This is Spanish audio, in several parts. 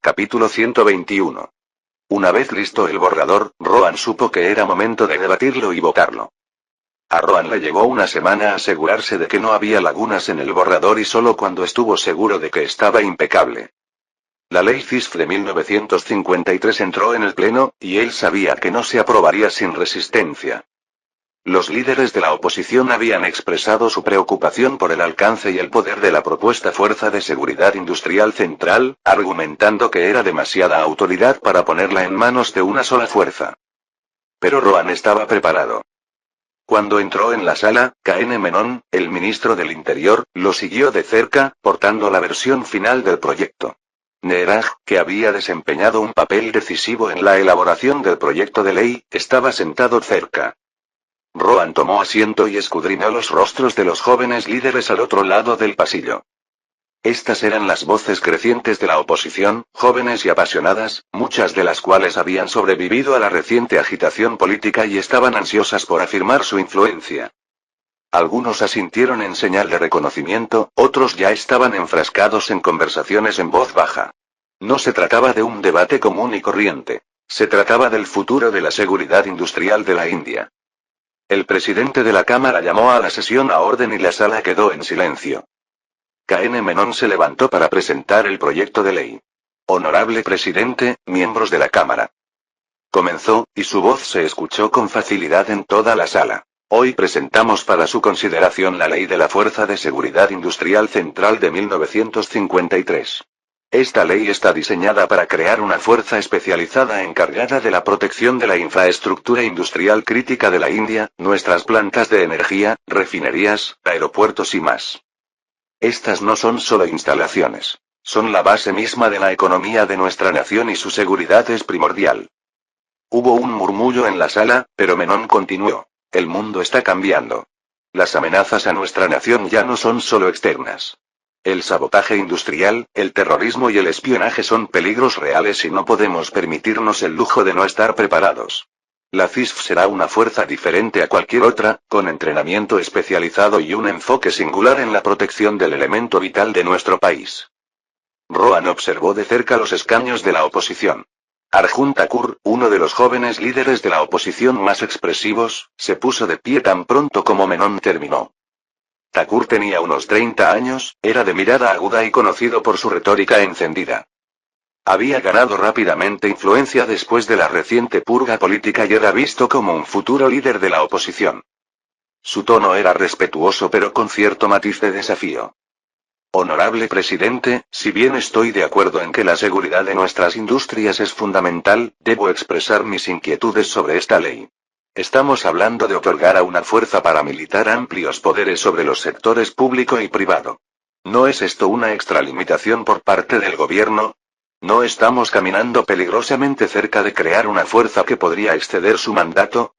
Capítulo 121. Una vez listo el borrador, Rohan supo que era momento de debatirlo y votarlo. A Rohan le llevó una semana asegurarse de que no había lagunas en el borrador y solo cuando estuvo seguro de que estaba impecable. La ley CISF de 1953 entró en el Pleno, y él sabía que no se aprobaría sin resistencia. Los líderes de la oposición habían expresado su preocupación por el alcance y el poder de la propuesta Fuerza de Seguridad Industrial Central, argumentando que era demasiada autoridad para ponerla en manos de una sola fuerza. Pero Rohan estaba preparado. Cuando entró en la sala, K.N. Menon, el ministro del Interior, lo siguió de cerca, portando la versión final del proyecto. Neeraj, que había desempeñado un papel decisivo en la elaboración del proyecto de ley, estaba sentado cerca. Rohan tomó asiento y escudriñó los rostros de los jóvenes líderes al otro lado del pasillo. Estas eran las voces crecientes de la oposición, jóvenes y apasionadas, muchas de las cuales habían sobrevivido a la reciente agitación política y estaban ansiosas por afirmar su influencia. Algunos asintieron en señal de reconocimiento, otros ya estaban enfrascados en conversaciones en voz baja. No se trataba de un debate común y corriente. Se trataba del futuro de la seguridad industrial de la India. El presidente de la Cámara llamó a la sesión a orden y la sala quedó en silencio. K.N. Menon se levantó para presentar el proyecto de ley. Honorable presidente, miembros de la Cámara. Comenzó, y su voz se escuchó con facilidad en toda la sala. Hoy presentamos para su consideración la Ley de la Fuerza de Seguridad Industrial Central de 1953. Esta ley está diseñada para crear una fuerza especializada encargada de la protección de la infraestructura industrial crítica de la India, nuestras plantas de energía, refinerías, aeropuertos y más. Estas no son solo instalaciones. Son la base misma de la economía de nuestra nación y su seguridad es primordial. Hubo un murmullo en la sala, pero Menon continuó. El mundo está cambiando. Las amenazas a nuestra nación ya no son solo externas. El sabotaje industrial, el terrorismo y el espionaje son peligros reales y no podemos permitirnos el lujo de no estar preparados. La CISF será una fuerza diferente a cualquier otra, con entrenamiento especializado y un enfoque singular en la protección del elemento vital de nuestro país. Rohan observó de cerca los escaños de la oposición. Arjun Thakur, uno de los jóvenes líderes de la oposición más expresivos, se puso de pie tan pronto como Menon terminó. Thakur tenía unos 30 años, era de mirada aguda y conocido por su retórica encendida. Había ganado rápidamente influencia después de la reciente purga política y era visto como un futuro líder de la oposición. Su tono era respetuoso pero con cierto matiz de desafío. Honorable presidente, si bien estoy de acuerdo en que la seguridad de nuestras industrias es fundamental, debo expresar mis inquietudes sobre esta ley. Estamos hablando de otorgar a una fuerza paramilitar amplios poderes sobre los sectores público y privado. ¿No es esto una extralimitación por parte del gobierno? ¿No estamos caminando peligrosamente cerca de crear una fuerza que podría exceder su mandato?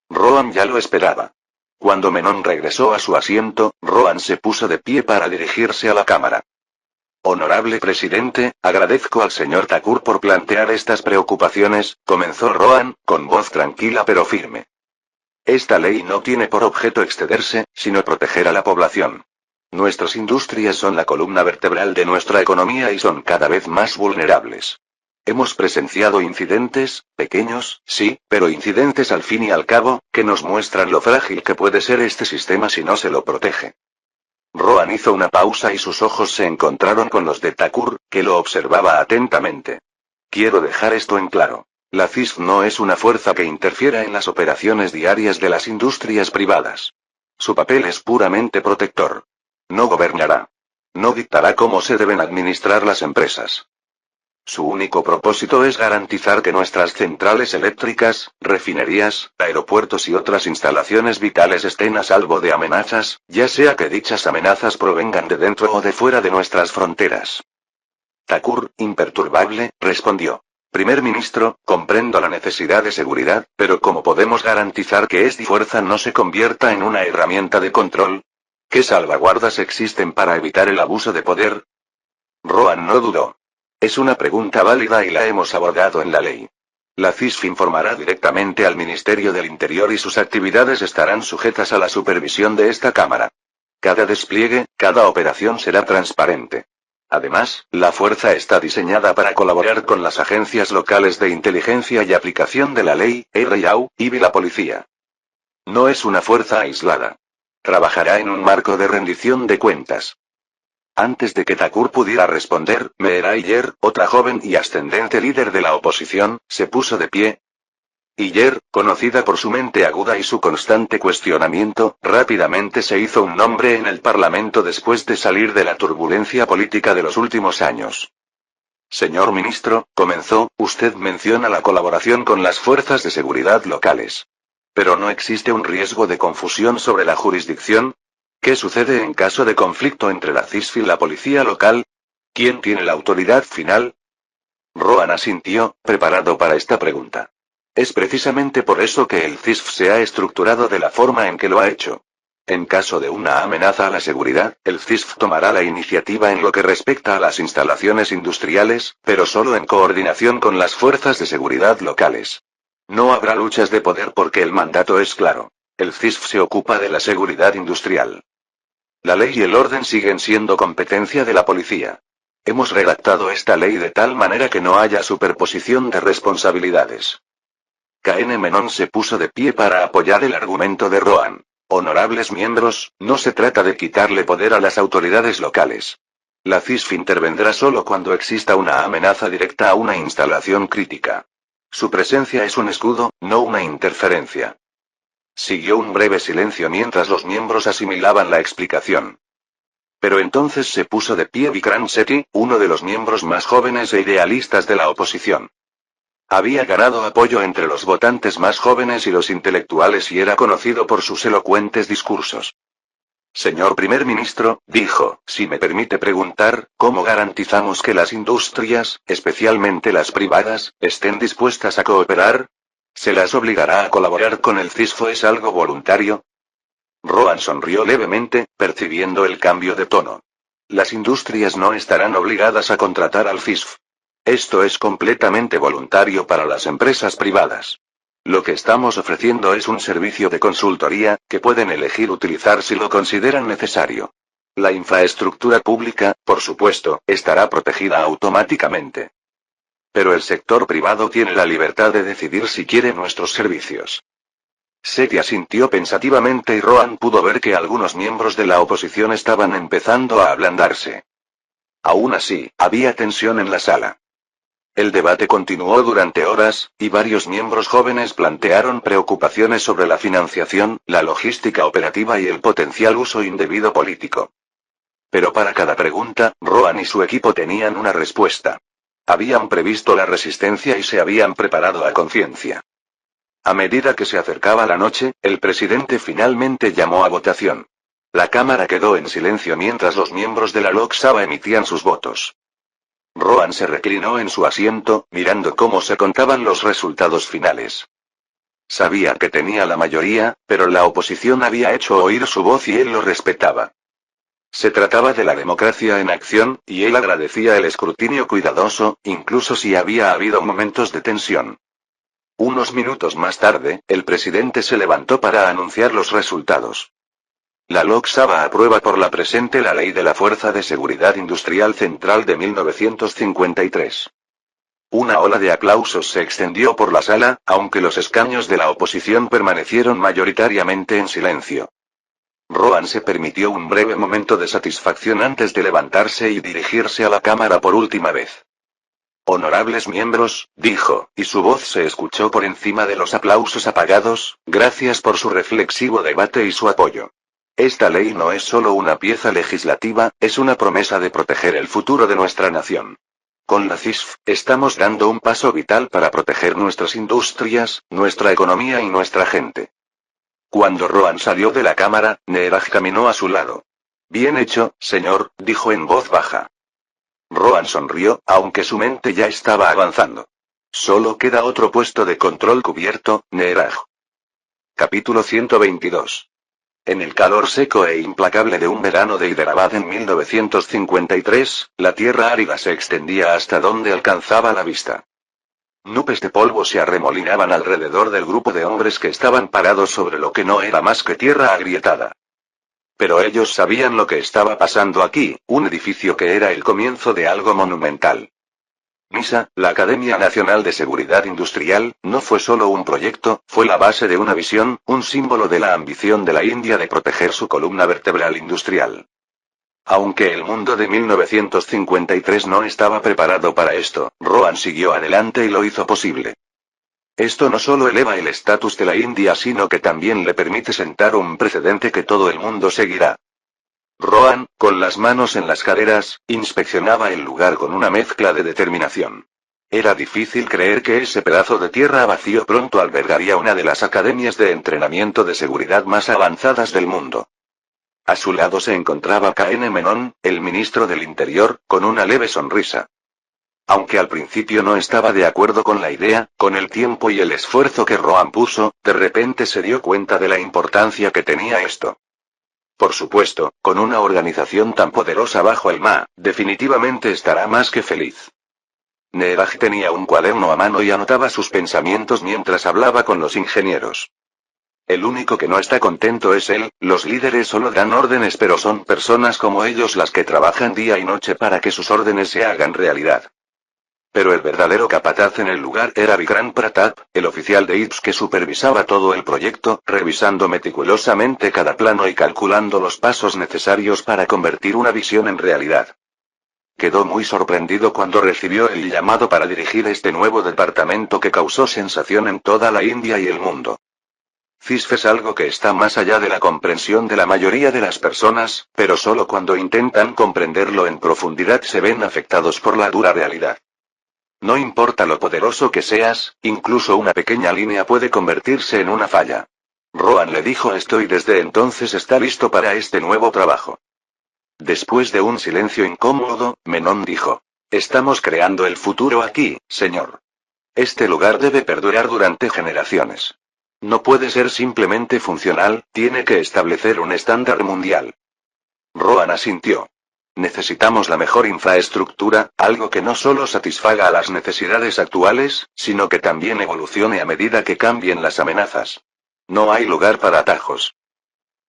Rohan ya lo esperaba. Cuando Menon regresó a su asiento, Rohan se puso de pie para dirigirse a la cámara. Honorable presidente, agradezco al señor Thakur por plantear estas preocupaciones, comenzó Rohan, con voz tranquila pero firme. Esta ley no tiene por objeto excederse, sino proteger a la población. Nuestras industrias son la columna vertebral de nuestra economía y son cada vez más vulnerables. Hemos presenciado incidentes, pequeños, sí, pero incidentes al fin y al cabo, que nos muestran lo frágil que puede ser este sistema si no se lo protege. Rohan hizo una pausa y sus ojos se encontraron con los de Thakur, que lo observaba atentamente. Quiero dejar esto en claro. La CISF no es una fuerza que interfiera en las operaciones diarias de las industrias privadas. Su papel es puramente protector. No gobernará. No dictará cómo se deben administrar las empresas. Su único propósito es garantizar que nuestras centrales eléctricas, refinerías, aeropuertos y otras instalaciones vitales estén a salvo de amenazas, ya sea que dichas amenazas provengan de dentro o de fuera de nuestras fronteras. Thakur, imperturbable, respondió. Primer ministro, comprendo la necesidad de seguridad, pero ¿cómo podemos garantizar que esta fuerza no se convierta en una herramienta de control? ¿Qué salvaguardas existen para evitar el abuso de poder? Rohan no dudó. Es una pregunta válida y la hemos abordado en la ley. La CISF informará directamente al Ministerio del Interior y sus actividades estarán sujetas a la supervisión de esta Cámara. Cada despliegue, cada operación será transparente. Además, la fuerza está diseñada para colaborar con las agencias locales de inteligencia y aplicación de la ley, RIAU, y la policía. No es una fuerza aislada. Trabajará en un marco de rendición de cuentas. Antes de que Thakur pudiera responder, Meera Iyer, otra joven y ascendente líder de la oposición, se puso de pie. Iyer, conocida por su mente aguda y su constante cuestionamiento, rápidamente se hizo un nombre en el Parlamento después de salir de la turbulencia política de los últimos años. Señor ministro, comenzó, usted menciona la colaboración con las fuerzas de seguridad locales. ¿Pero no existe un riesgo de confusión sobre la jurisdicción? ¿Qué sucede en caso de conflicto entre la CISF y la policía local? ¿Quién tiene la autoridad final? Rohan asintió, preparado para esta pregunta. Es precisamente por eso que el CISF se ha estructurado de la forma en que lo ha hecho. En caso de una amenaza a la seguridad, el CISF tomará la iniciativa en lo que respecta a las instalaciones industriales, pero solo en coordinación con las fuerzas de seguridad locales. No habrá luchas de poder porque el mandato es claro. El CISF se ocupa de la seguridad industrial. La ley y el orden siguen siendo competencia de la policía. Hemos redactado esta ley de tal manera que no haya superposición de responsabilidades. KN Menon se puso de pie para apoyar el argumento de Rohan. Honorables miembros, no se trata de quitarle poder a las autoridades locales. La CISF intervendrá solo cuando exista una amenaza directa a una instalación crítica. Su presencia es un escudo, no una interferencia. Siguió un breve silencio mientras los miembros asimilaban la explicación. Pero entonces se puso de pie Vikram Sethi, uno de los miembros más jóvenes e idealistas de la oposición. Había ganado apoyo entre los votantes más jóvenes y los intelectuales y era conocido por sus elocuentes discursos. Señor primer ministro, dijo, si me permite preguntar, ¿cómo garantizamos que las industrias, especialmente las privadas, estén dispuestas a cooperar? ¿Se las obligará a colaborar con el CISF o es algo voluntario? Rohan sonrió levemente, percibiendo el cambio de tono. Las industrias no estarán obligadas a contratar al CISF. Esto es completamente voluntario para las empresas privadas. Lo que estamos ofreciendo es un servicio de consultoría, que pueden elegir utilizar si lo consideran necesario. La infraestructura pública, por supuesto, estará protegida automáticamente. Pero el sector privado tiene la libertad de decidir si quiere nuestros servicios. Sethi asintió pensativamente y Rohan pudo ver que algunos miembros de la oposición estaban empezando a ablandarse. Aún así, había tensión en la sala. El debate continuó durante horas, y varios miembros jóvenes plantearon preocupaciones sobre la financiación, la logística operativa y el potencial uso indebido político. Pero para cada pregunta, Rohan y su equipo tenían una respuesta. Habían previsto la resistencia y se habían preparado a conciencia. A medida que se acercaba la noche, el presidente finalmente llamó a votación. La cámara quedó en silencio mientras los miembros de la Lok Sabha emitían sus votos. Rohan se reclinó en su asiento, mirando cómo se contaban los resultados finales. Sabía que tenía la mayoría, pero la oposición había hecho oír su voz y él lo respetaba. Se trataba de la democracia en acción, y él agradecía el escrutinio cuidadoso, incluso si había habido momentos de tensión. Unos minutos más tarde, el presidente se levantó para anunciar los resultados. La Lok Sabha aprueba por la presente la Ley de la Fuerza de Seguridad Industrial Central de 1953. Una ola de aplausos se extendió por la sala, aunque los escaños de la oposición permanecieron mayoritariamente en silencio. Rohan se permitió un breve momento de satisfacción antes de levantarse y dirigirse a la cámara por última vez. Honorables miembros, dijo, y su voz se escuchó por encima de los aplausos apagados, gracias por su reflexivo debate y su apoyo. Esta ley no es solo una pieza legislativa, es una promesa de proteger el futuro de nuestra nación. Con la CISF, estamos dando un paso vital para proteger nuestras industrias, nuestra economía y nuestra gente. Cuando Rohan salió de la cámara, Neeraj caminó a su lado. Bien hecho, señor, dijo en voz baja. Rohan sonrió, aunque su mente ya estaba avanzando. Solo queda otro puesto de control cubierto, Neeraj. Capítulo 122. En el calor seco e implacable de un verano de Hyderabad en 1953, la tierra árida se extendía hasta donde alcanzaba la vista. Nubes de polvo se arremolinaban alrededor del grupo de hombres que estaban parados sobre lo que no era más que tierra agrietada. Pero ellos sabían lo que estaba pasando aquí, un edificio que era el comienzo de algo monumental. NISA, la Academia Nacional de Seguridad Industrial, no fue solo un proyecto, fue la base de una visión, un símbolo de la ambición de la India de proteger su columna vertebral industrial. Aunque el mundo de 1953 no estaba preparado para esto, Rohan siguió adelante y lo hizo posible. Esto no solo eleva el estatus de la India, sino que también le permite sentar un precedente que todo el mundo seguirá. Rohan, con las manos en las caderas, inspeccionaba el lugar con una mezcla de determinación. Era difícil creer que ese pedazo de tierra vacío pronto albergaría una de las academias de entrenamiento de seguridad más avanzadas del mundo. A su lado se encontraba K.N. Menon, el ministro del Interior, con una leve sonrisa. Aunque al principio no estaba de acuerdo con la idea, con el tiempo y el esfuerzo que Rohan puso, de repente se dio cuenta de la importancia que tenía esto. Por supuesto, con una organización tan poderosa bajo el MA, definitivamente estará más que feliz. Neeraj tenía un cuaderno a mano y anotaba sus pensamientos mientras hablaba con los ingenieros. El único que no está contento es él, los líderes solo dan órdenes, pero son personas como ellos las que trabajan día y noche para que sus órdenes se hagan realidad. Pero el verdadero capataz en el lugar era Vikrant Pratap, el oficial de IPS que supervisaba todo el proyecto, revisando meticulosamente cada plano y calculando los pasos necesarios para convertir una visión en realidad. Quedó muy sorprendido cuando recibió el llamado para dirigir este nuevo departamento que causó sensación en toda la India y el mundo. CISF es algo que está más allá de la comprensión de la mayoría de las personas, pero solo cuando intentan comprenderlo en profundidad se ven afectados por la dura realidad. No importa lo poderoso que seas, incluso una pequeña línea puede convertirse en una falla. Rohan le dijo esto y desde entonces está listo para este nuevo trabajo. Después de un silencio incómodo, Menon dijo: Estamos creando el futuro aquí, señor. Este lugar debe perdurar durante generaciones. No puede ser simplemente funcional, tiene que establecer un estándar mundial. Rohan asintió. Necesitamos la mejor infraestructura, algo que no solo satisfaga a las necesidades actuales, sino que también evolucione a medida que cambien las amenazas. No hay lugar para atajos.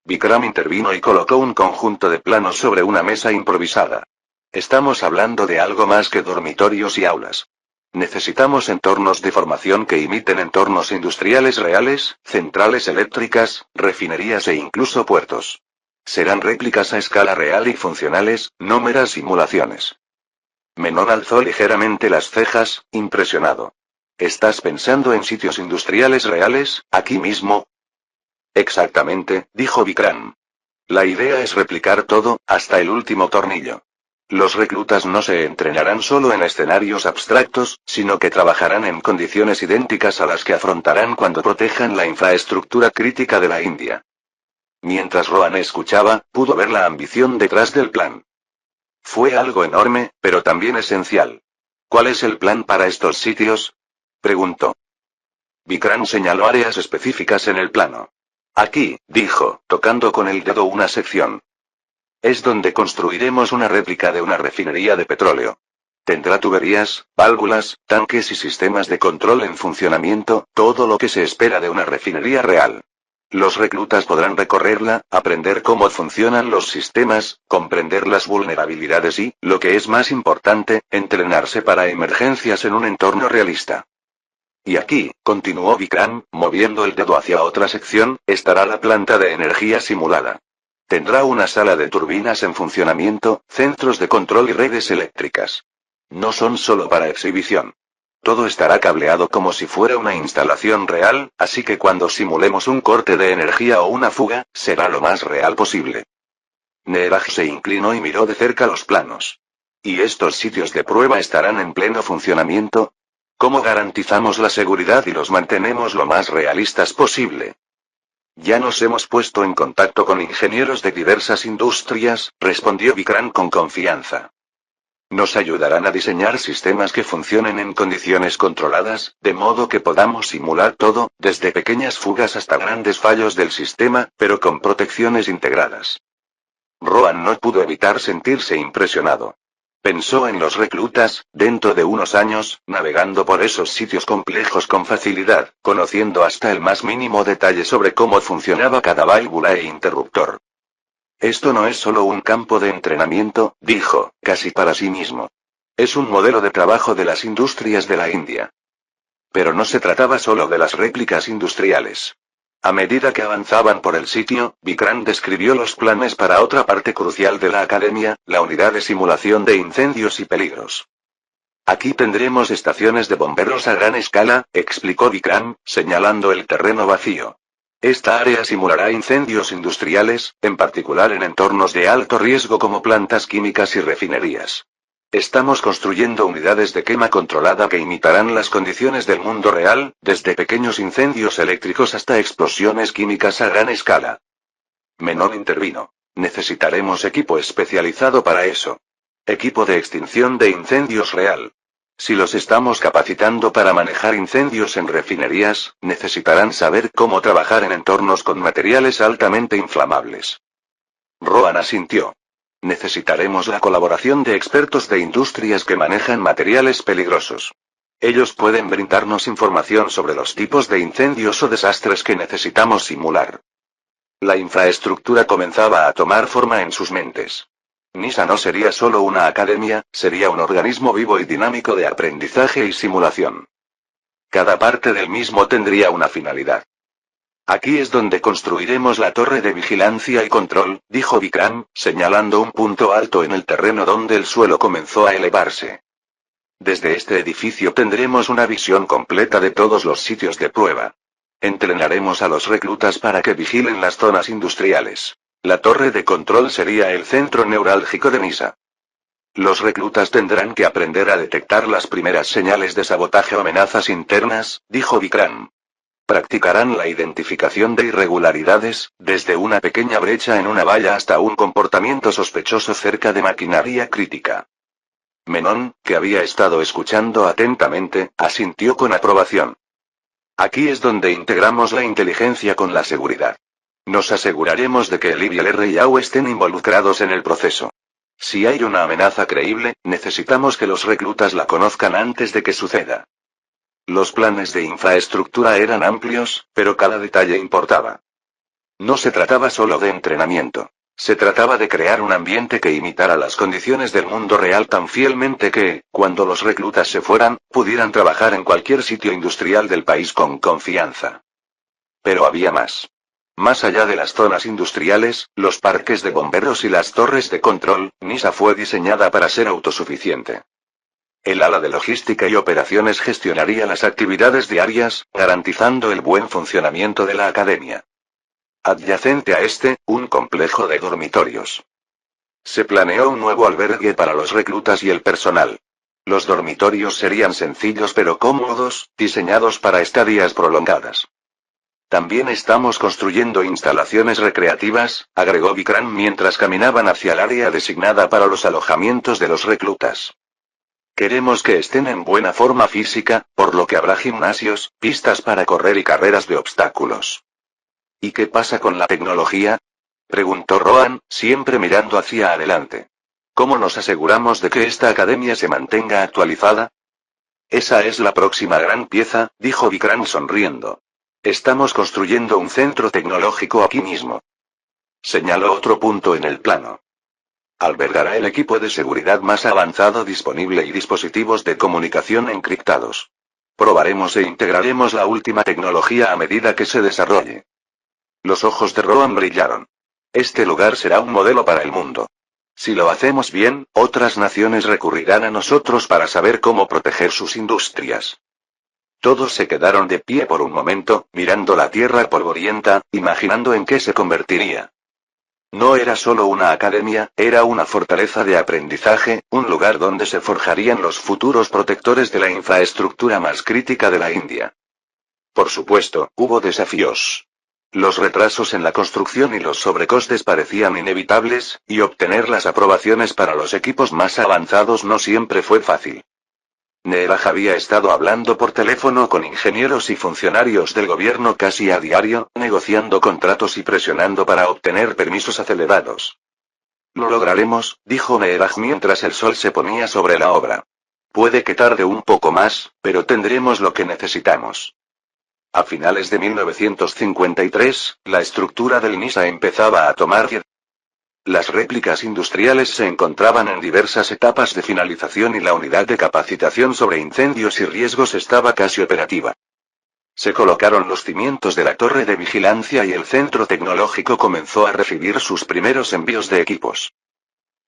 Vikram intervino y colocó un conjunto de planos sobre una mesa improvisada. Estamos hablando de algo más que dormitorios y aulas. Necesitamos entornos de formación que imiten entornos industriales reales, centrales eléctricas, refinerías e incluso puertos. Serán réplicas a escala real y funcionales, no meras simulaciones. Menon alzó ligeramente las cejas, impresionado. ¿Estás pensando en sitios industriales reales, aquí mismo? Exactamente, dijo Vikram. La idea es replicar todo, hasta el último tornillo. Los reclutas no se entrenarán solo en escenarios abstractos, sino que trabajarán en condiciones idénticas a las que afrontarán cuando protejan la infraestructura crítica de la India. Mientras Rohan escuchaba, pudo ver la ambición detrás del plan. Fue algo enorme, pero también esencial. ¿Cuál es el plan para estos sitios?, preguntó. Vikram señaló áreas específicas en el plano. Aquí, dijo, tocando con el dedo una sección. Es donde construiremos una réplica de una refinería de petróleo. Tendrá tuberías, válvulas, tanques y sistemas de control en funcionamiento, todo lo que se espera de una refinería real. Los reclutas podrán recorrerla, aprender cómo funcionan los sistemas, comprender las vulnerabilidades y, lo que es más importante, entrenarse para emergencias en un entorno realista. Y aquí, continuó Vikram, moviendo el dedo hacia otra sección, estará la planta de energía simulada. Tendrá una sala de turbinas en funcionamiento, centros de control y redes eléctricas. No son solo para exhibición. Todo estará cableado como si fuera una instalación real, así que cuando simulemos un corte de energía o una fuga, será lo más real posible. Neeraj se inclinó y miró de cerca los planos. ¿Y estos sitios de prueba estarán en pleno funcionamiento? ¿Cómo garantizamos la seguridad y los mantenemos lo más realistas posible? Ya nos hemos puesto en contacto con ingenieros de diversas industrias, respondió Vikram con confianza. Nos ayudarán a diseñar sistemas que funcionen en condiciones controladas, de modo que podamos simular todo, desde pequeñas fugas hasta grandes fallos del sistema, pero con protecciones integradas. Rohan no pudo evitar sentirse impresionado. Pensó en los reclutas, dentro de unos años, navegando por esos sitios complejos con facilidad, conociendo hasta el más mínimo detalle sobre cómo funcionaba cada válvula e interruptor. Esto no es solo un campo de entrenamiento, dijo, casi para sí mismo. Es un modelo de trabajo de las industrias de la India. Pero no se trataba solo de las réplicas industriales. A medida que avanzaban por el sitio, Vikrant describió los planes para otra parte crucial de la academia, la unidad de simulación de incendios y peligros. Aquí tendremos estaciones de bomberos a gran escala, explicó Vikrant, señalando el terreno vacío. Esta área simulará incendios industriales, en particular en entornos de alto riesgo como plantas químicas y refinerías. Estamos construyendo unidades de quema controlada que imitarán las condiciones del mundo real, desde pequeños incendios eléctricos hasta explosiones químicas a gran escala. Menon intervino. Necesitaremos equipo especializado para eso. Equipo de extinción de incendios real. Si los estamos capacitando para manejar incendios en refinerías, necesitarán saber cómo trabajar en entornos con materiales altamente inflamables. Rohan asintió. Necesitaremos la colaboración de expertos de industrias que manejan materiales peligrosos. Ellos pueden brindarnos información sobre los tipos de incendios o desastres que necesitamos simular. La infraestructura comenzaba a tomar forma en sus mentes. NISA no sería solo una academia, sería un organismo vivo y dinámico de aprendizaje y simulación. Cada parte del mismo tendría una finalidad. Aquí es donde construiremos la torre de vigilancia y control, dijo Vikrant, señalando un punto alto en el terreno donde el suelo comenzó a elevarse. Desde este edificio tendremos una visión completa de todos los sitios de prueba. Entrenaremos a los reclutas para que vigilen las zonas industriales. La torre de control sería el centro neurálgico de NISA. Los reclutas tendrán que aprender a detectar las primeras señales de sabotaje o amenazas internas, dijo Vikrant. Practicarán la identificación de irregularidades, desde una pequeña brecha en una valla hasta un comportamiento sospechoso cerca de maquinaria crítica. Menon, que había estado escuchando atentamente, asintió con aprobación. Aquí es donde integramos la inteligencia con la seguridad. Nos aseguraremos de que el I y el RIAU estén involucrados en el proceso. Si hay una amenaza creíble, necesitamos que los reclutas la conozcan antes de que suceda. Los planes de infraestructura eran amplios, pero cada detalle importaba. No se trataba solo de entrenamiento. Se trataba de crear un ambiente que imitara las condiciones del mundo real tan fielmente que, cuando los reclutas se fueran, pudieran trabajar en cualquier sitio industrial del país con confianza. Pero había más. Más allá de las zonas industriales, los parques de bomberos y las torres de control, NISA fue diseñada para ser autosuficiente. El ala de logística y operaciones gestionaría las actividades diarias, garantizando el buen funcionamiento de la academia. Adyacente a este, un complejo de dormitorios. Se planeó un nuevo albergue para los reclutas y el personal. Los dormitorios serían sencillos pero cómodos, diseñados para estadías prolongadas. También estamos construyendo instalaciones recreativas, agregó Vikrant mientras caminaban hacia el área designada para los alojamientos de los reclutas. Queremos que estén en buena forma física, por lo que habrá gimnasios, pistas para correr y carreras de obstáculos. ¿Y qué pasa con la tecnología?, preguntó Rohan, siempre mirando hacia adelante. ¿Cómo nos aseguramos de que esta academia se mantenga actualizada? Esa es la próxima gran pieza, dijo Vikrant sonriendo. Estamos construyendo un centro tecnológico aquí mismo. Señaló otro punto en el plano. Albergará el equipo de seguridad más avanzado disponible y dispositivos de comunicación encriptados. Probaremos e integraremos la última tecnología a medida que se desarrolle. Los ojos de Rohan brillaron. Este lugar será un modelo para el mundo. Si lo hacemos bien, otras naciones recurrirán a nosotros para saber cómo proteger sus industrias. Todos se quedaron de pie por un momento, mirando la tierra polvorienta, imaginando en qué se convertiría. No era solo una academia, era una fortaleza de aprendizaje, un lugar donde se forjarían los futuros protectores de la infraestructura más crítica de la India. Por supuesto, hubo desafíos. Los retrasos en la construcción y los sobrecostes parecían inevitables, y obtener las aprobaciones para los equipos más avanzados no siempre fue fácil. Neeraj había estado hablando por teléfono con ingenieros y funcionarios del gobierno casi a diario, negociando contratos y presionando para obtener permisos acelerados. Lo lograremos, dijo Neeraj mientras el sol se ponía sobre la obra. Puede que tarde un poco más, pero tendremos lo que necesitamos. A finales de 1953, la estructura del NISA empezaba a tomar Las réplicas industriales se encontraban en diversas etapas de finalización y la unidad de capacitación sobre incendios y riesgos estaba casi operativa. Se colocaron los cimientos de la torre de vigilancia y el centro tecnológico comenzó a recibir sus primeros envíos de equipos.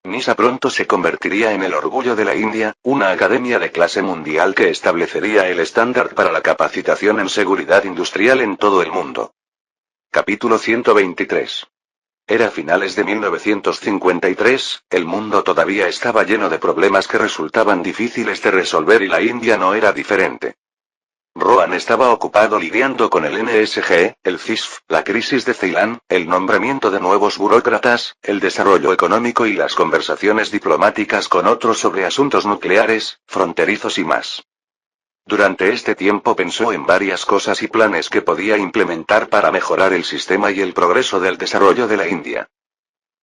NISA pronto se convertiría en el orgullo de la India, una academia de clase mundial que establecería el estándar para la capacitación en seguridad industrial en todo el mundo. Capítulo 123. Era finales de 1953, el mundo todavía estaba lleno de problemas que resultaban difíciles de resolver y la India no era diferente. Rohan estaba ocupado lidiando con el NSG, el CISF, la crisis de Ceilán, el nombramiento de nuevos burócratas, el desarrollo económico y las conversaciones diplomáticas con otros sobre asuntos nucleares, fronterizos y más. Durante este tiempo pensó en varias cosas y planes que podía implementar para mejorar el sistema y el progreso del desarrollo de la India.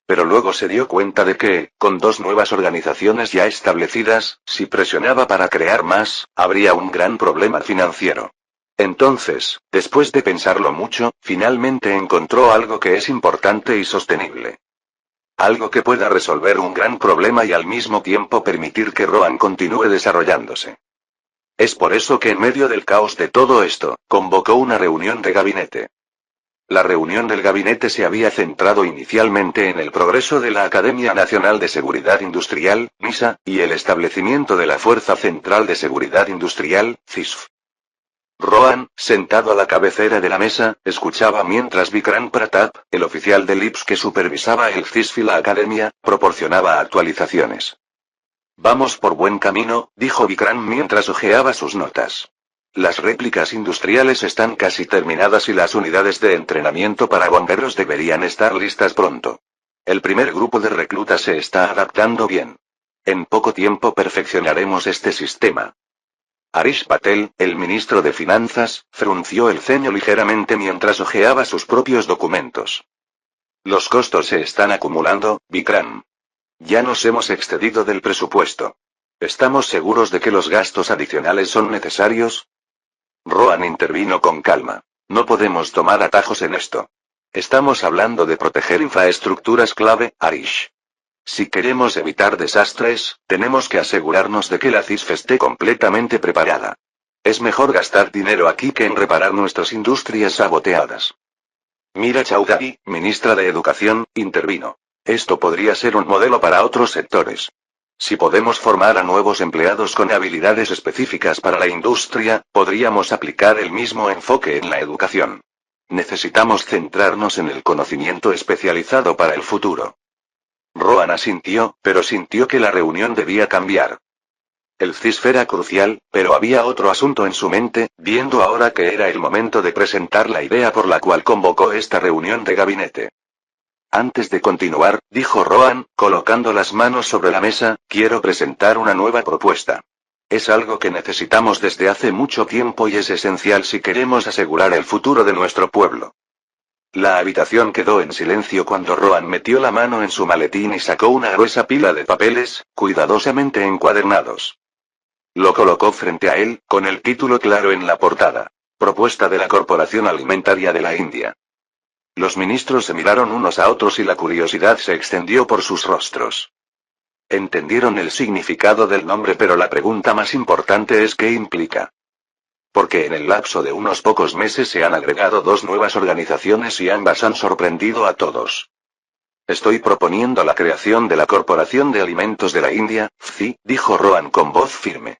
Pero luego se dio cuenta de que, con dos nuevas organizaciones ya establecidas, si presionaba para crear más, habría un gran problema financiero. Entonces, después de pensarlo mucho, finalmente encontró algo que es importante y sostenible. Algo que pueda resolver un gran problema y al mismo tiempo permitir que Rohan continúe desarrollándose. Es por eso que en medio del caos de todo esto, convocó una reunión de gabinete. La reunión del gabinete se había centrado inicialmente en el progreso de la Academia Nacional de Seguridad Industrial, NISA, y el establecimiento de la Fuerza Central de Seguridad Industrial, CISF. Rohan, sentado a la cabecera de la mesa, escuchaba mientras Vikrant Pratap, el oficial del IPS que supervisaba el CISF y la Academia, proporcionaba actualizaciones. Vamos por buen camino, dijo Vikrant mientras hojeaba sus notas. Las réplicas industriales están casi terminadas y las unidades de entrenamiento para bomberos deberían estar listas pronto. El primer grupo de reclutas se está adaptando bien. En poco tiempo perfeccionaremos este sistema. Harish Patel, el ministro de Finanzas, frunció el ceño ligeramente mientras hojeaba sus propios documentos. Los costos se están acumulando, Vikrant. Ya nos hemos excedido del presupuesto. ¿Estamos seguros de que los gastos adicionales son necesarios? Rohan intervino con calma. No podemos tomar atajos en esto. Estamos hablando de proteger infraestructuras clave, Harish. Si queremos evitar desastres, tenemos que asegurarnos de que la CISF esté completamente preparada. Es mejor gastar dinero aquí que en reparar nuestras industrias saboteadas. Mira Chaudhary, ministra de Educación, intervino. Esto podría ser un modelo para otros sectores. Si podemos formar a nuevos empleados con habilidades específicas para la industria, podríamos aplicar el mismo enfoque en la educación. Necesitamos centrarnos en el conocimiento especializado para el futuro. Rohan asintió, pero sintió que la reunión debía cambiar. El CISF era crucial, pero había otro asunto en su mente, viendo ahora que era el momento de presentar la idea por la cual convocó esta reunión de gabinete. Antes de continuar, dijo Rohan, colocando las manos sobre la mesa, quiero presentar una nueva propuesta. Es algo que necesitamos desde hace mucho tiempo y es esencial si queremos asegurar el futuro de nuestro pueblo. La habitación quedó en silencio cuando Rohan metió la mano en su maletín y sacó una gruesa pila de papeles, cuidadosamente encuadernados. Lo colocó frente a él, con el título claro en la portada. Propuesta de la Corporación Alimentaria de la India. Los ministros se miraron unos a otros y la curiosidad se extendió por sus rostros. Entendieron el significado del nombre, pero la pregunta más importante es ¿qué implica? Porque en el lapso de unos pocos meses se han agregado dos nuevas organizaciones y ambas han sorprendido a todos. Estoy proponiendo la creación de la Corporación de Alimentos de la India, FCI, dijo Rohan con voz firme.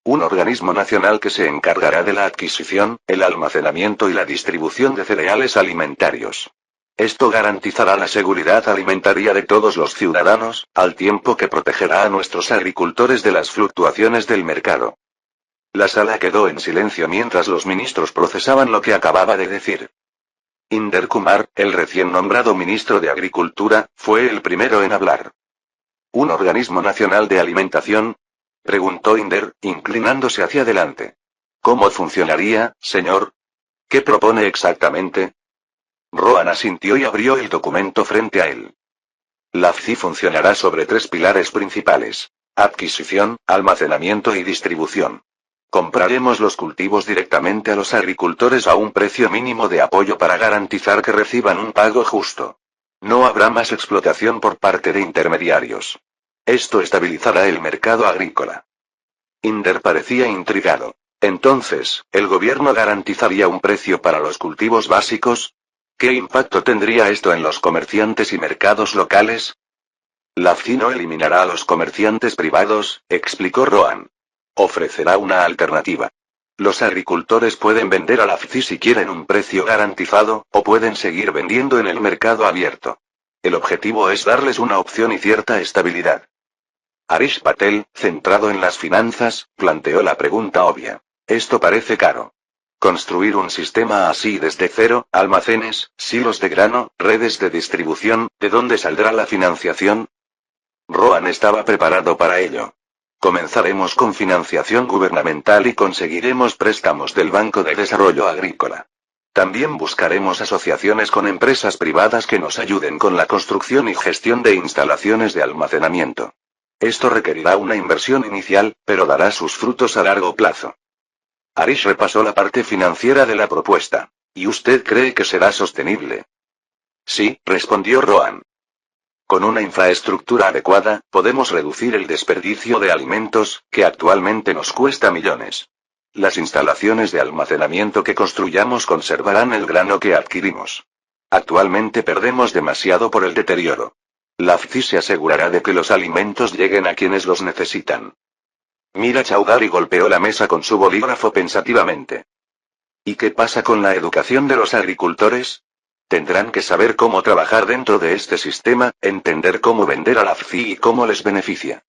Un organismo nacional que se encargará de la adquisición, el almacenamiento y la distribución de cereales alimentarios. Esto garantizará la seguridad alimentaria de todos los ciudadanos, al tiempo que protegerá a nuestros agricultores de las fluctuaciones del mercado. La sala quedó en silencio mientras los ministros procesaban lo que acababa de decir. Inder Kumar, el recién nombrado ministro de Agricultura, fue el primero en hablar. ¿Un organismo nacional de alimentación? Preguntó Inder, inclinándose hacia adelante. ¿Cómo funcionaría, señor? ¿Qué propone exactamente? Rohan asintió y abrió el documento frente a él. La FCI funcionará sobre tres pilares principales: adquisición, almacenamiento y distribución. Compraremos los cultivos directamente a los agricultores a un precio mínimo de apoyo para garantizar que reciban un pago justo. No habrá más explotación por parte de intermediarios. Esto estabilizará el mercado agrícola. Inder parecía intrigado. Entonces, ¿el gobierno garantizaría un precio para los cultivos básicos? ¿Qué impacto tendría esto en los comerciantes y mercados locales? La FCI no eliminará a los comerciantes privados, explicó Rohan. Ofrecerá una alternativa. Los agricultores pueden vender a la FCI si quieren un precio garantizado, o pueden seguir vendiendo en el mercado abierto. El objetivo es darles una opción y cierta estabilidad. Harish Patel, centrado en las finanzas, planteó la pregunta obvia. Esto parece caro. Construir un sistema así desde cero, almacenes, silos de grano, redes de distribución, ¿de dónde saldrá la financiación? Rohan estaba preparado para ello. Comenzaremos con financiación gubernamental y conseguiremos préstamos del Banco de Desarrollo Agrícola. También buscaremos asociaciones con empresas privadas que nos ayuden con la construcción y gestión de instalaciones de almacenamiento. Esto requerirá una inversión inicial, pero dará sus frutos a largo plazo. Harish repasó la parte financiera de la propuesta. ¿Y usted cree que será sostenible? Sí, respondió Rohan. Con una infraestructura adecuada, podemos reducir el desperdicio de alimentos, que actualmente nos cuesta millones. Las instalaciones de almacenamiento que construyamos conservarán el grano que adquirimos. Actualmente perdemos demasiado por el deterioro. La FCI se asegurará de que los alimentos lleguen a quienes los necesitan. Mira Chaudhary golpeó la mesa con su bolígrafo pensativamente. ¿Y qué pasa con la educación de los agricultores? Tendrán que saber cómo trabajar dentro de este sistema, entender cómo vender a la FCI y cómo les beneficia.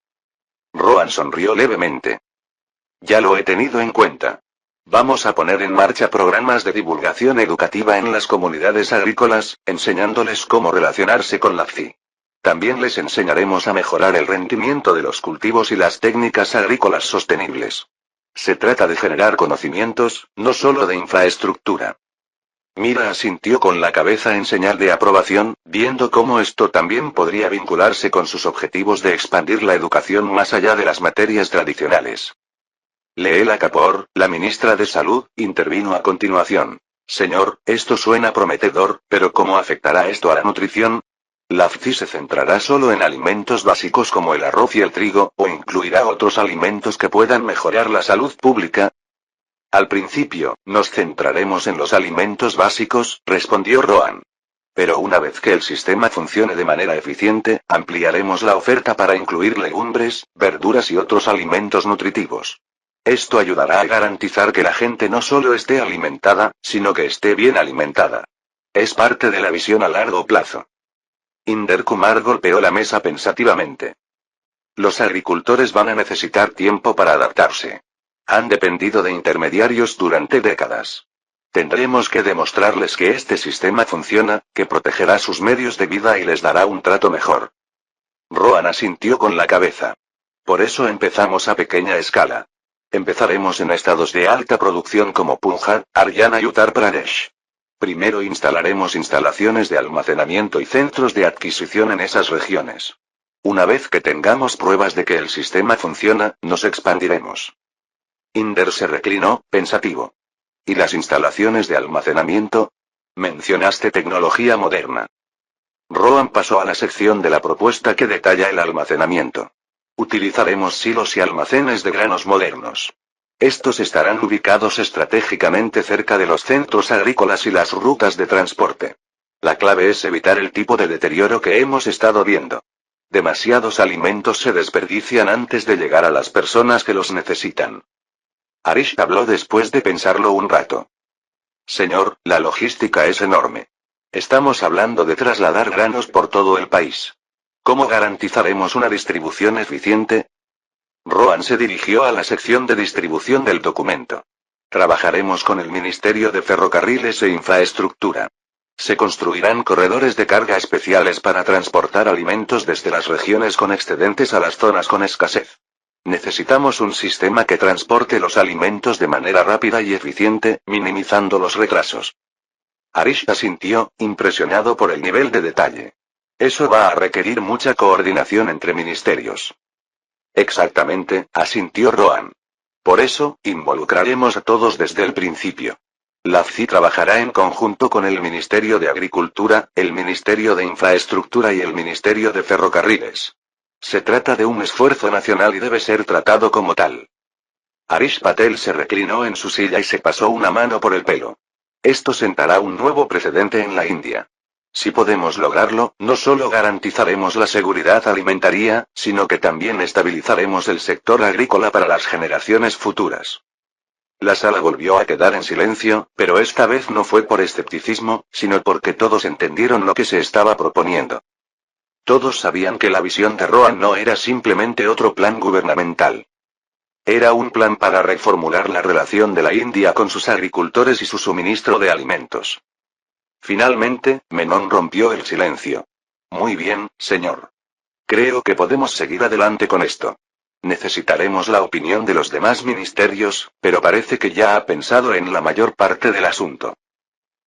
Rohan sonrió levemente. Ya lo he tenido en cuenta. Vamos a poner en marcha programas de divulgación educativa en las comunidades agrícolas, enseñándoles cómo relacionarse con la FCI. También les enseñaremos a mejorar el rendimiento de los cultivos y las técnicas agrícolas sostenibles. Se trata de generar conocimientos, no solo de infraestructura. Mira asintió con la cabeza en señal de aprobación, viendo cómo esto también podría vincularse con sus objetivos de expandir la educación más allá de las materias tradicionales. Leela Kapoor, la ministra de Salud, intervino a continuación. Señor, esto suena prometedor, pero ¿cómo afectará esto a la nutrición? ¿La FCI se centrará solo en alimentos básicos como el arroz y el trigo, o incluirá otros alimentos que puedan mejorar la salud pública? Al principio, nos centraremos en los alimentos básicos, respondió Rohan. Pero una vez que el sistema funcione de manera eficiente, ampliaremos la oferta para incluir legumbres, verduras y otros alimentos nutritivos. Esto ayudará a garantizar que la gente no solo esté alimentada, sino que esté bien alimentada. Es parte de la visión a largo plazo. Inder Kumar golpeó la mesa pensativamente. Los agricultores van a necesitar tiempo para adaptarse. Han dependido de intermediarios durante décadas. Tendremos que demostrarles que este sistema funciona, que protegerá sus medios de vida y les dará un trato mejor. Rohan asintió con la cabeza. Por eso empezamos a pequeña escala. Empezaremos en estados de alta producción como Punjab, Haryana y Uttar Pradesh. Primero instalaremos instalaciones de almacenamiento y centros de adquisición en esas regiones. Una vez que tengamos pruebas de que el sistema funciona, nos expandiremos. Inder se reclinó, pensativo. ¿Y las instalaciones de almacenamiento? Mencionaste tecnología moderna. Rohan pasó a la sección de la propuesta que detalla el almacenamiento. Utilizaremos silos y almacenes de granos modernos. Estos estarán ubicados estratégicamente cerca de los centros agrícolas y las rutas de transporte. La clave es evitar el tipo de deterioro que hemos estado viendo. Demasiados alimentos se desperdician antes de llegar a las personas que los necesitan. Harish habló después de pensarlo un rato. Señor, la logística es enorme. Estamos hablando de trasladar granos por todo el país. ¿Cómo garantizaremos una distribución eficiente? Rohan se dirigió a la sección de distribución del documento. Trabajaremos con el Ministerio de Ferrocarriles e Infraestructura. Se construirán corredores de carga especiales para transportar alimentos desde las regiones con excedentes a las zonas con escasez. Necesitamos un sistema que transporte los alimentos de manera rápida y eficiente, minimizando los retrasos. Harish asintió, impresionado por el nivel de detalle. Eso va a requerir mucha coordinación entre ministerios. Exactamente, asintió Rohan. Por eso, involucraremos a todos desde el principio. La FCI trabajará en conjunto con el Ministerio de Agricultura, el Ministerio de Infraestructura y el Ministerio de Ferrocarriles. Se trata de un esfuerzo nacional y debe ser tratado como tal. Harish Patel se reclinó en su silla y se pasó una mano por el pelo. Esto sentará un nuevo precedente en la India. Si podemos lograrlo, no solo garantizaremos la seguridad alimentaria, sino que también estabilizaremos el sector agrícola para las generaciones futuras. La sala volvió a quedar en silencio, pero esta vez no fue por escepticismo, sino porque todos entendieron lo que se estaba proponiendo. Todos sabían que la visión de Rohan no era simplemente otro plan gubernamental. Era un plan para reformular la relación de la India con sus agricultores y su suministro de alimentos. Finalmente, Menon rompió el silencio. Muy bien, señor. Creo que podemos seguir adelante con esto. Necesitaremos la opinión de los demás ministerios, pero parece que ya ha pensado en la mayor parte del asunto.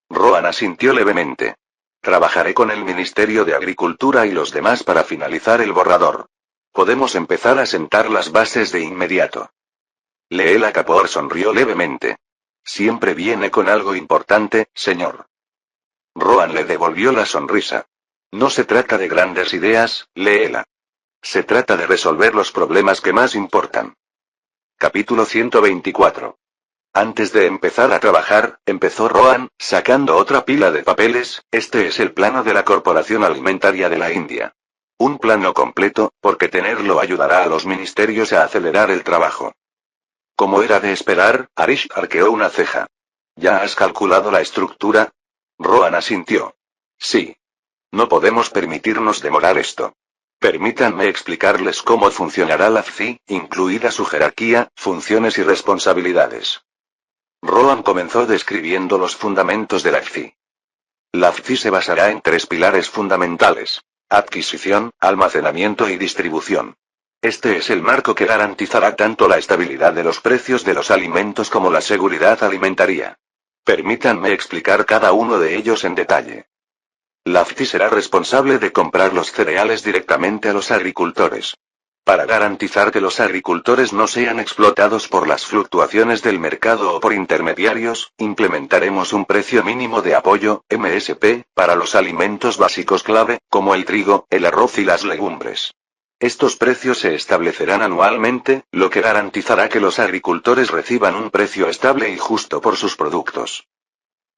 Rohan asintió levemente. Trabajaré con el Ministerio de Agricultura y los demás para finalizar el borrador. Podemos empezar a sentar las bases de inmediato. Leela Kapoor sonrió levemente. Siempre viene con algo importante, señor. Rohan le devolvió la sonrisa. No se trata de grandes ideas, Leela. Se trata de resolver los problemas que más importan. Capítulo 124. Antes de empezar a trabajar, empezó Rohan, sacando otra pila de papeles. Este es el plano de la Corporación Alimentaria de la India. Un plano completo, porque tenerlo ayudará a los ministerios a acelerar el trabajo. Como era de esperar, Harish arqueó una ceja. ¿Ya has calculado la estructura? Rohan asintió. Sí. No podemos permitirnos demorar esto. Permítanme explicarles cómo funcionará la FCI, incluida su jerarquía, funciones y responsabilidades. Rohan comenzó describiendo los fundamentos de la FCI. La FCI se basará en 3 pilares fundamentales: adquisición, almacenamiento y distribución. Este es el marco que garantizará tanto la estabilidad de los precios de los alimentos como la seguridad alimentaria. Permítanme explicar cada uno de ellos en detalle. La FCI será responsable de comprar los cereales directamente a los agricultores. Para garantizar que los agricultores no sean explotados por las fluctuaciones del mercado o por intermediarios, implementaremos un precio mínimo de apoyo, MSP, para los alimentos básicos clave, como el trigo, el arroz y las legumbres. Estos precios se establecerán anualmente, lo que garantizará que los agricultores reciban un precio estable y justo por sus productos.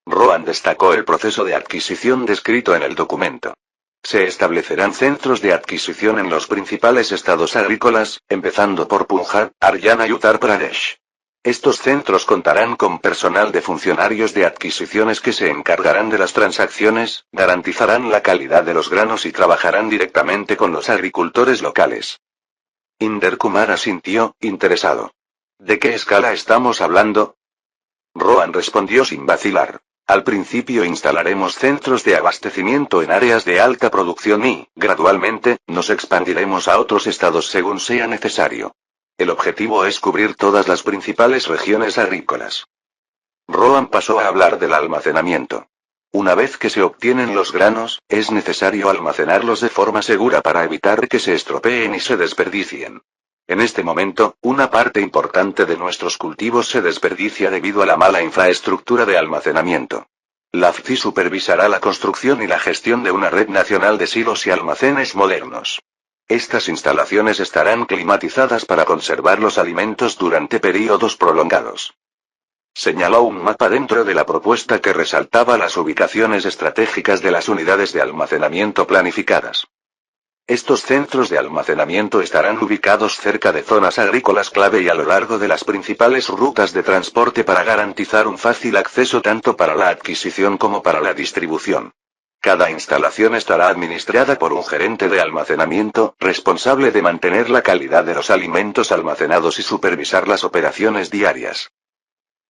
Rohan destacó el proceso de adquisición descrito en el documento. Se establecerán centros de adquisición en los principales estados agrícolas, empezando por Punjab, Haryana y Uttar Pradesh. Estos centros contarán con personal de funcionarios de adquisiciones que se encargarán de las transacciones, garantizarán la calidad de los granos y trabajarán directamente con los agricultores locales. Inder Kumar asintió, interesado. ¿De qué escala estamos hablando? Rohan respondió sin vacilar. Al principio instalaremos centros de abastecimiento en áreas de alta producción y, gradualmente, nos expandiremos a otros estados según sea necesario. El objetivo es cubrir todas las principales regiones agrícolas. Rohan pasó a hablar del almacenamiento. Una vez que se obtienen los granos, es necesario almacenarlos de forma segura para evitar que se estropeen y se desperdicien. En este momento, una parte importante de nuestros cultivos se desperdicia debido a la mala infraestructura de almacenamiento. La FCI supervisará la construcción y la gestión de una red nacional de silos y almacenes modernos. Estas instalaciones estarán climatizadas para conservar los alimentos durante períodos prolongados. Señaló un mapa dentro de la propuesta que resaltaba las ubicaciones estratégicas de las unidades de almacenamiento planificadas. Estos centros de almacenamiento estarán ubicados cerca de zonas agrícolas clave y a lo largo de las principales rutas de transporte para garantizar un fácil acceso tanto para la adquisición como para la distribución. Cada instalación estará administrada por un gerente de almacenamiento, responsable de mantener la calidad de los alimentos almacenados y supervisar las operaciones diarias.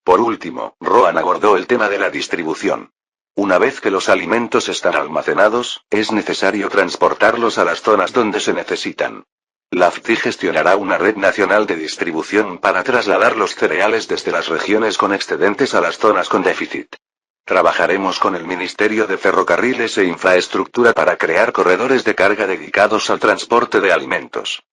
Por último, Rohan abordó el tema de la distribución. Una vez que los alimentos están almacenados, es necesario transportarlos a las zonas donde se necesitan. La FCI gestionará una red nacional de distribución para trasladar los cereales desde las regiones con excedentes a las zonas con déficit. Trabajaremos con el Ministerio de Ferrocarriles e Infraestructura para crear corredores de carga dedicados al transporte de alimentos.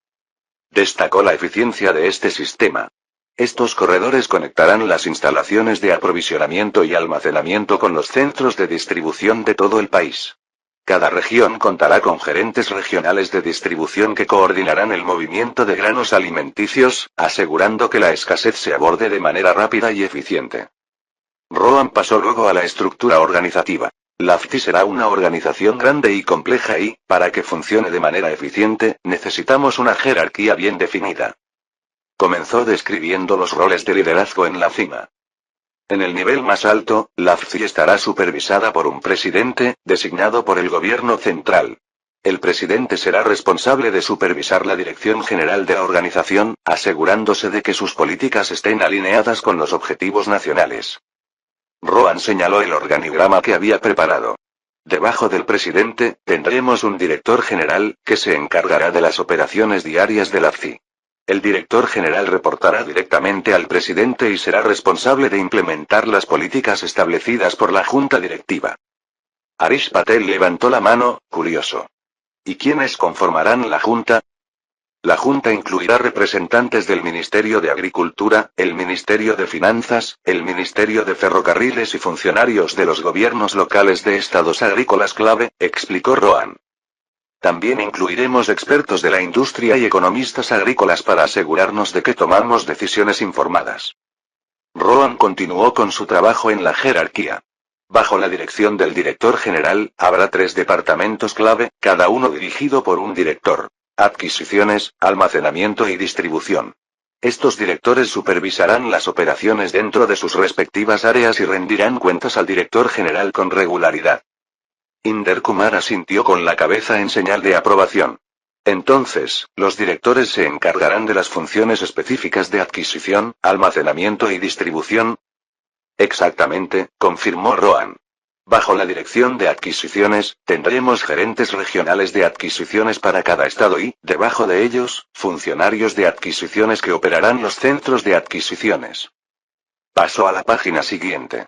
Destacó la eficiencia de este sistema. Estos corredores conectarán las instalaciones de aprovisionamiento y almacenamiento con los centros de distribución de todo el país. Cada región contará con gerentes regionales de distribución que coordinarán el movimiento de granos alimenticios, asegurando que la escasez se aborde de manera rápida y eficiente. Rohan pasó luego a la estructura organizativa. La FCI será una organización grande y compleja y, para que funcione de manera eficiente, necesitamos una jerarquía bien definida. Comenzó describiendo los roles de liderazgo en la cima. En el nivel más alto, la FCI estará supervisada por un presidente, designado por el gobierno central. El presidente será responsable de supervisar la dirección general de la organización, asegurándose de que sus políticas estén alineadas con los objetivos nacionales. Rohan señaló el organigrama que había preparado. Debajo del presidente, tendremos un director general, que se encargará de las operaciones diarias de la FCI. El director general reportará directamente al presidente y será responsable de implementar las políticas establecidas por la junta directiva. Harish Patel levantó la mano, curioso. ¿Y quiénes conformarán la junta? La junta incluirá representantes del Ministerio de Agricultura, el Ministerio de Finanzas, el Ministerio de Ferrocarriles y funcionarios de los gobiernos locales de estados agrícolas clave, explicó Rohan. También incluiremos expertos de la industria y economistas agrícolas para asegurarnos de que tomamos decisiones informadas. Rohan continuó con su trabajo en la jerarquía. Bajo la dirección del director general, habrá 3 departamentos clave, cada uno dirigido por un director: adquisiciones, almacenamiento y distribución. Estos directores supervisarán las operaciones dentro de sus respectivas áreas y rendirán cuentas al director general con regularidad. Inder Kumar asintió con la cabeza en señal de aprobación. Entonces, los directores se encargarán de las funciones específicas de adquisición, almacenamiento y distribución. Exactamente, confirmó Rohan. Bajo la dirección de adquisiciones, tendremos gerentes regionales de adquisiciones para cada estado y, debajo de ellos, funcionarios de adquisiciones que operarán los centros de adquisiciones. Pasó a la página siguiente.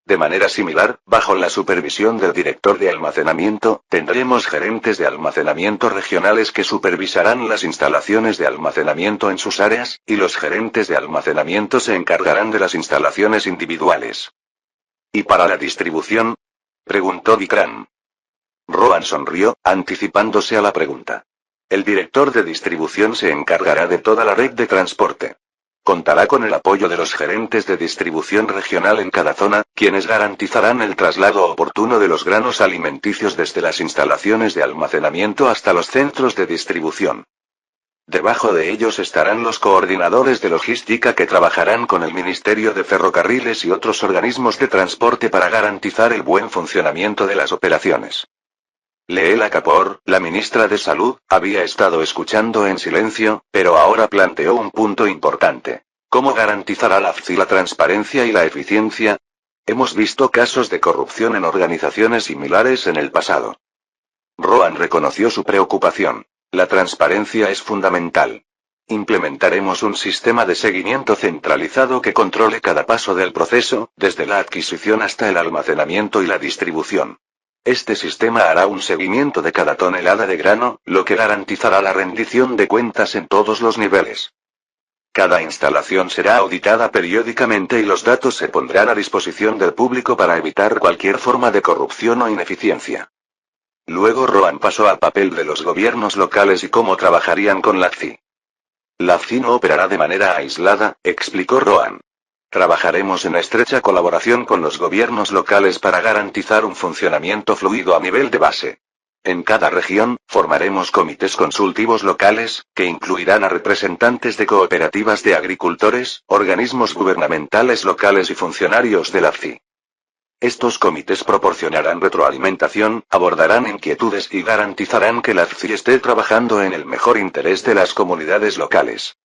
De manera similar, bajo la supervisión del director de almacenamiento, tendremos gerentes de almacenamiento regionales que supervisarán las instalaciones de almacenamiento en sus áreas, y los gerentes de almacenamiento se encargarán de las instalaciones individuales. ¿Y para la distribución?, preguntó Vikram. Rohan sonrió, anticipándose a la pregunta. El director de distribución se encargará de toda la red de transporte. Contará con el apoyo de los gerentes de distribución regional en cada zona, quienes garantizarán el traslado oportuno de los granos alimenticios desde las instalaciones de almacenamiento hasta los centros de distribución. Debajo de ellos estarán los coordinadores de logística que trabajarán con el Ministerio de Ferrocarriles y otros organismos de transporte para garantizar el buen funcionamiento de las operaciones. Leela Kapoor, la ministra de Salud, había estado escuchando en silencio, pero ahora planteó un punto importante. ¿Cómo garantizará la FCI la transparencia y la eficiencia? Hemos visto casos de corrupción en organizaciones similares en el pasado. Rohan reconoció su preocupación. La transparencia es fundamental. Implementaremos un sistema de seguimiento centralizado que controle cada paso del proceso, desde la adquisición hasta el almacenamiento y la distribución. Este sistema hará un seguimiento de cada tonelada de grano, lo que garantizará la rendición de cuentas en todos los niveles. Cada instalación será auditada periódicamente y los datos se pondrán a disposición del público para evitar cualquier forma de corrupción o ineficiencia. Luego Rohan pasó al papel de los gobiernos locales y cómo trabajarían con la FCI. La FCI no operará de manera aislada, explicó Rohan. Trabajaremos en estrecha colaboración con los gobiernos locales para garantizar un funcionamiento fluido a nivel de base. En cada región, formaremos comités consultivos locales, que incluirán a representantes de cooperativas de agricultores, organismos gubernamentales locales y funcionarios de la FCI. Estos comités proporcionarán retroalimentación, abordarán inquietudes y garantizarán que la FCI esté trabajando en el mejor interés de las comunidades locales.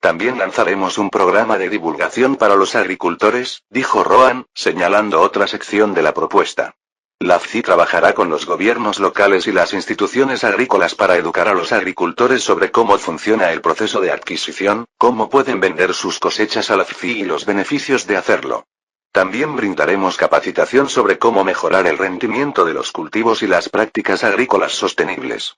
También lanzaremos un programa de divulgación para los agricultores, dijo Rohan, señalando otra sección de la propuesta. La FCI trabajará con los gobiernos locales y las instituciones agrícolas para educar a los agricultores sobre cómo funciona el proceso de adquisición, cómo pueden vender sus cosechas a la FCI y los beneficios de hacerlo. También brindaremos capacitación sobre cómo mejorar el rendimiento de los cultivos y las prácticas agrícolas sostenibles.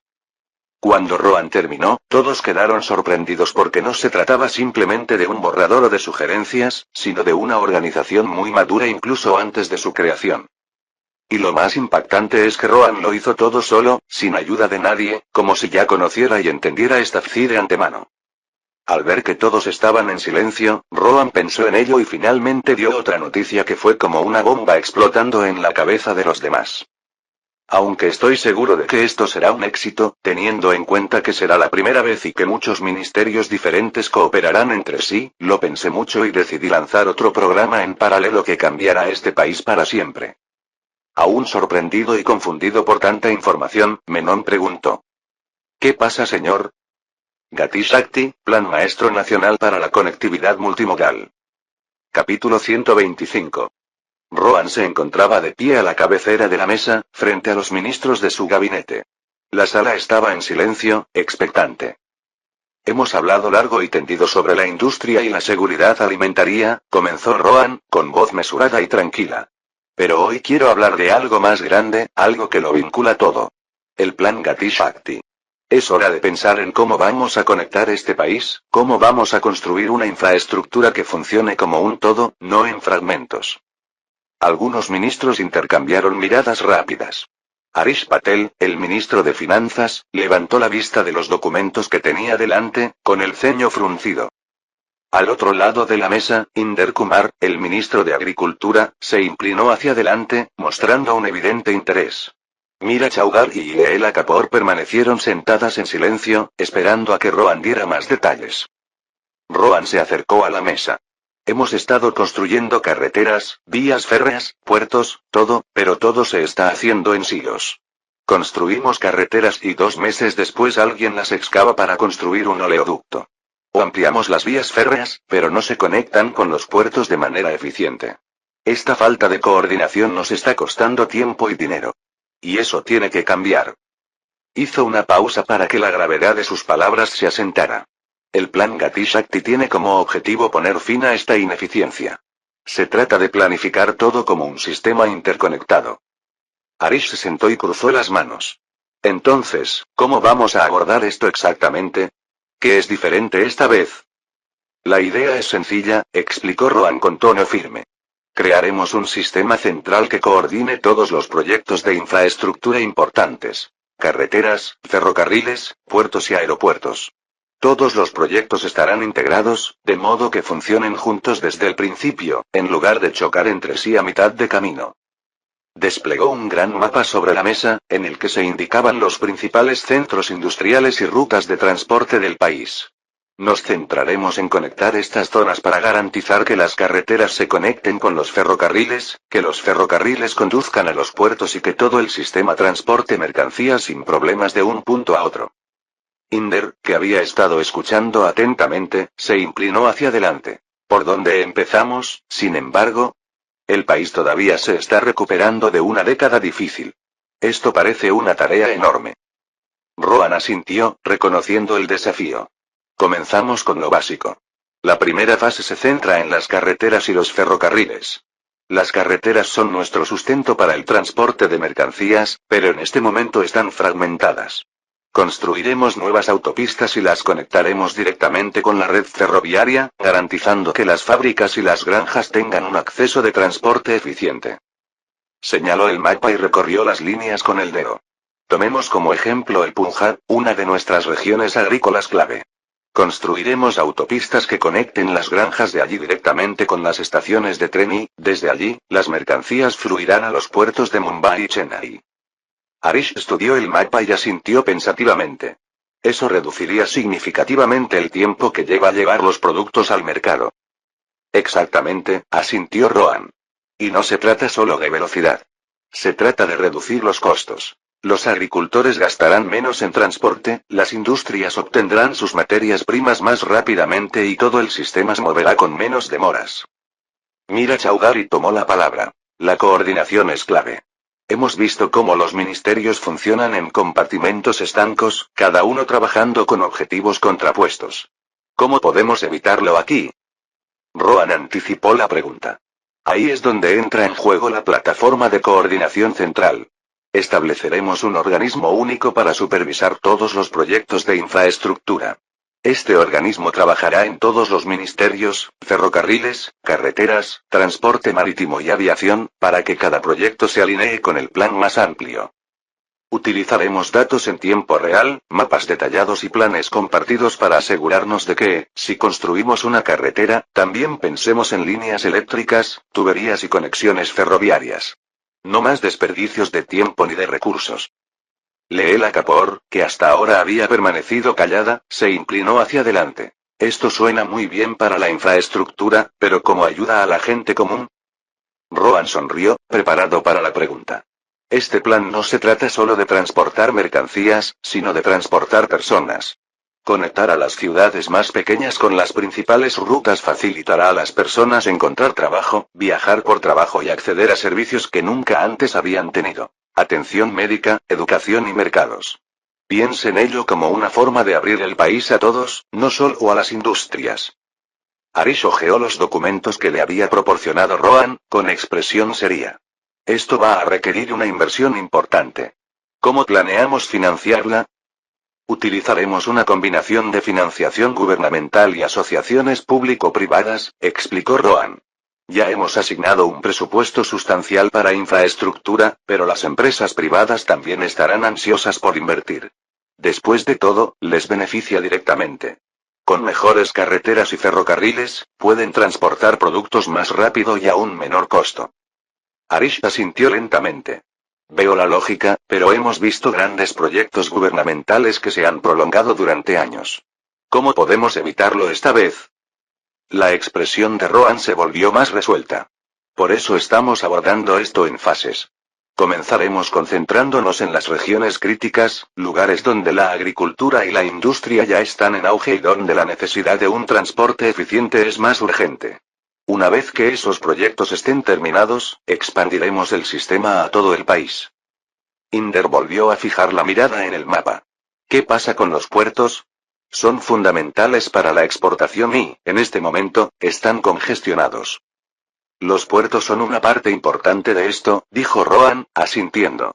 Cuando Rohan terminó, todos quedaron sorprendidos porque no se trataba simplemente de un borrador o de sugerencias, sino de una organización muy madura incluso antes de su creación. Y lo más impactante es que Rohan lo hizo todo solo, sin ayuda de nadie, como si ya conociera y entendiera esta FCI de antemano. Al ver que todos estaban en silencio, Rohan pensó en ello y finalmente dio otra noticia que fue como una bomba explotando en la cabeza de los demás. Aunque estoy seguro de que esto será un éxito, teniendo en cuenta que será la primera vez y que muchos ministerios diferentes cooperarán entre sí, lo pensé mucho y decidí lanzar otro programa en paralelo que cambiará este país para siempre. Aún sorprendido y confundido por tanta información, Menon preguntó. ¿Qué pasa, señor? Gati Shakti, Plan Maestro Nacional para la Conectividad Multimodal. Capítulo 125. Rohan se encontraba de pie a la cabecera de la mesa, frente a los ministros de su gabinete. La sala estaba en silencio, expectante. Hemos hablado largo y tendido sobre la industria y la seguridad alimentaria, comenzó Rohan, con voz mesurada y tranquila. Pero hoy quiero hablar de algo más grande, algo que lo vincula todo. El plan Gati Shakti. Es hora de pensar en cómo vamos a conectar este país, cómo vamos a construir una infraestructura que funcione como un todo, no en fragmentos. Algunos ministros intercambiaron miradas rápidas. Harish Patel, el ministro de Finanzas, levantó la vista de los documentos que tenía delante, con el ceño fruncido. Al otro lado de la mesa, Inder Kumar, el ministro de Agricultura, se inclinó hacia adelante, mostrando un evidente interés. Mira Chowdhury y Leela Kapoor permanecieron sentadas en silencio, esperando a que Rohan diera más detalles. Rohan se acercó a la mesa. Hemos estado construyendo carreteras, vías férreas, puertos, todo, pero todo se está haciendo en silos. Construimos carreteras y 2 meses después alguien las excava para construir un oleoducto. O ampliamos las vías férreas, pero no se conectan con los puertos de manera eficiente. Esta falta de coordinación nos está costando tiempo y dinero. Y eso tiene que cambiar. Hizo una pausa para que la gravedad de sus palabras se asentara. El plan Gati Shakti tiene como objetivo poner fin a esta ineficiencia. Se trata de planificar todo como un sistema interconectado. Harish se sentó y cruzó las manos. Entonces, ¿cómo vamos a abordar esto exactamente? ¿Qué es diferente esta vez? La idea es sencilla, explicó Rohan con tono firme. Crearemos un sistema central que coordine todos los proyectos de infraestructura importantes. Carreteras, ferrocarriles, puertos y aeropuertos. Todos los proyectos estarán integrados, de modo que funcionen juntos desde el principio, en lugar de chocar entre sí a mitad de camino. Desplegó un gran mapa sobre la mesa, en el que se indicaban los principales centros industriales y rutas de transporte del país. Nos centraremos en conectar estas zonas para garantizar que las carreteras se conecten con los ferrocarriles, que los ferrocarriles conduzcan a los puertos y que todo el sistema transporte mercancías sin problemas de un punto a otro. Inder, que había estado escuchando atentamente, se inclinó hacia adelante. ¿Por dónde empezamos, sin embargo? El país todavía se está recuperando de una década difícil. Esto parece una tarea enorme. Rohan asintió, reconociendo el desafío. Comenzamos con lo básico. La primera fase se centra en las carreteras y los ferrocarriles. Las carreteras son nuestro sustento para el transporte de mercancías, pero en este momento están fragmentadas. Construiremos nuevas autopistas y las conectaremos directamente con la red ferroviaria, garantizando que las fábricas y las granjas tengan un acceso de transporte eficiente. Señaló el mapa y recorrió las líneas con el dedo. Tomemos como ejemplo el Punjab, una de nuestras regiones agrícolas clave. Construiremos autopistas que conecten las granjas de allí directamente con las estaciones de tren y, desde allí, las mercancías fluirán a los puertos de Mumbai y Chennai. Harish estudió el mapa y asintió pensativamente. Eso reduciría significativamente el tiempo que lleva llevar los productos al mercado. Exactamente, asintió Rohan. Y no se trata solo de velocidad. Se trata de reducir los costos. Los agricultores gastarán menos en transporte, las industrias obtendrán sus materias primas más rápidamente y todo el sistema se moverá con menos demoras. Mira Chowdhury tomó la palabra. La coordinación es clave. Hemos visto cómo los ministerios funcionan en compartimentos estancos, cada uno trabajando con objetivos contrapuestos. ¿Cómo podemos evitarlo aquí? Rohan anticipó la pregunta. Ahí es donde entra en juego la plataforma de coordinación central. Estableceremos un organismo único para supervisar todos los proyectos de infraestructura. Este organismo trabajará en todos los ministerios, ferrocarriles, carreteras, transporte marítimo y aviación, para que cada proyecto se alinee con el plan más amplio. Utilizaremos datos en tiempo real, mapas detallados y planes compartidos para asegurarnos de que, si construimos una carretera, también pensemos en líneas eléctricas, tuberías y conexiones ferroviarias. No más desperdicios de tiempo ni de recursos. Leela Kapoor, que hasta ahora había permanecido callada, se inclinó hacia adelante. Esto suena muy bien para la infraestructura, pero ¿cómo ayuda a la gente común? Rohan sonrió, preparado para la pregunta. Este plan no se trata solo de transportar mercancías, sino de transportar personas. Conectar a las ciudades más pequeñas con las principales rutas facilitará a las personas encontrar trabajo, viajar por trabajo y acceder a servicios que nunca antes habían tenido. Atención médica, educación y mercados. Piense en ello como una forma de abrir el país a todos, no solo a las industrias. Harish hojeó los documentos que le había proporcionado Rohan, con expresión seria. Esto va a requerir una inversión importante. ¿Cómo planeamos financiarla? Utilizaremos una combinación de financiación gubernamental y asociaciones público-privadas, explicó Rohan. Ya hemos asignado un presupuesto sustancial para infraestructura, pero las empresas privadas también estarán ansiosas por invertir. Después de todo, les beneficia directamente. Con mejores carreteras y ferrocarriles, pueden transportar productos más rápido y a un menor costo. Harish asintió lentamente. Veo la lógica, pero hemos visto grandes proyectos gubernamentales que se han prolongado durante años. ¿Cómo podemos evitarlo esta vez? La expresión de Rohan se volvió más resuelta. Por eso estamos abordando esto en fases. Comenzaremos concentrándonos en las regiones críticas, lugares donde la agricultura y la industria ya están en auge y donde la necesidad de un transporte eficiente es más urgente. Una vez que esos proyectos estén terminados, expandiremos el sistema a todo el país. Inder volvió a fijar la mirada en el mapa. ¿Qué pasa con los puertos? Son fundamentales para la exportación y, en este momento, están congestionados. Los puertos son una parte importante de esto, dijo Rohan, asintiendo.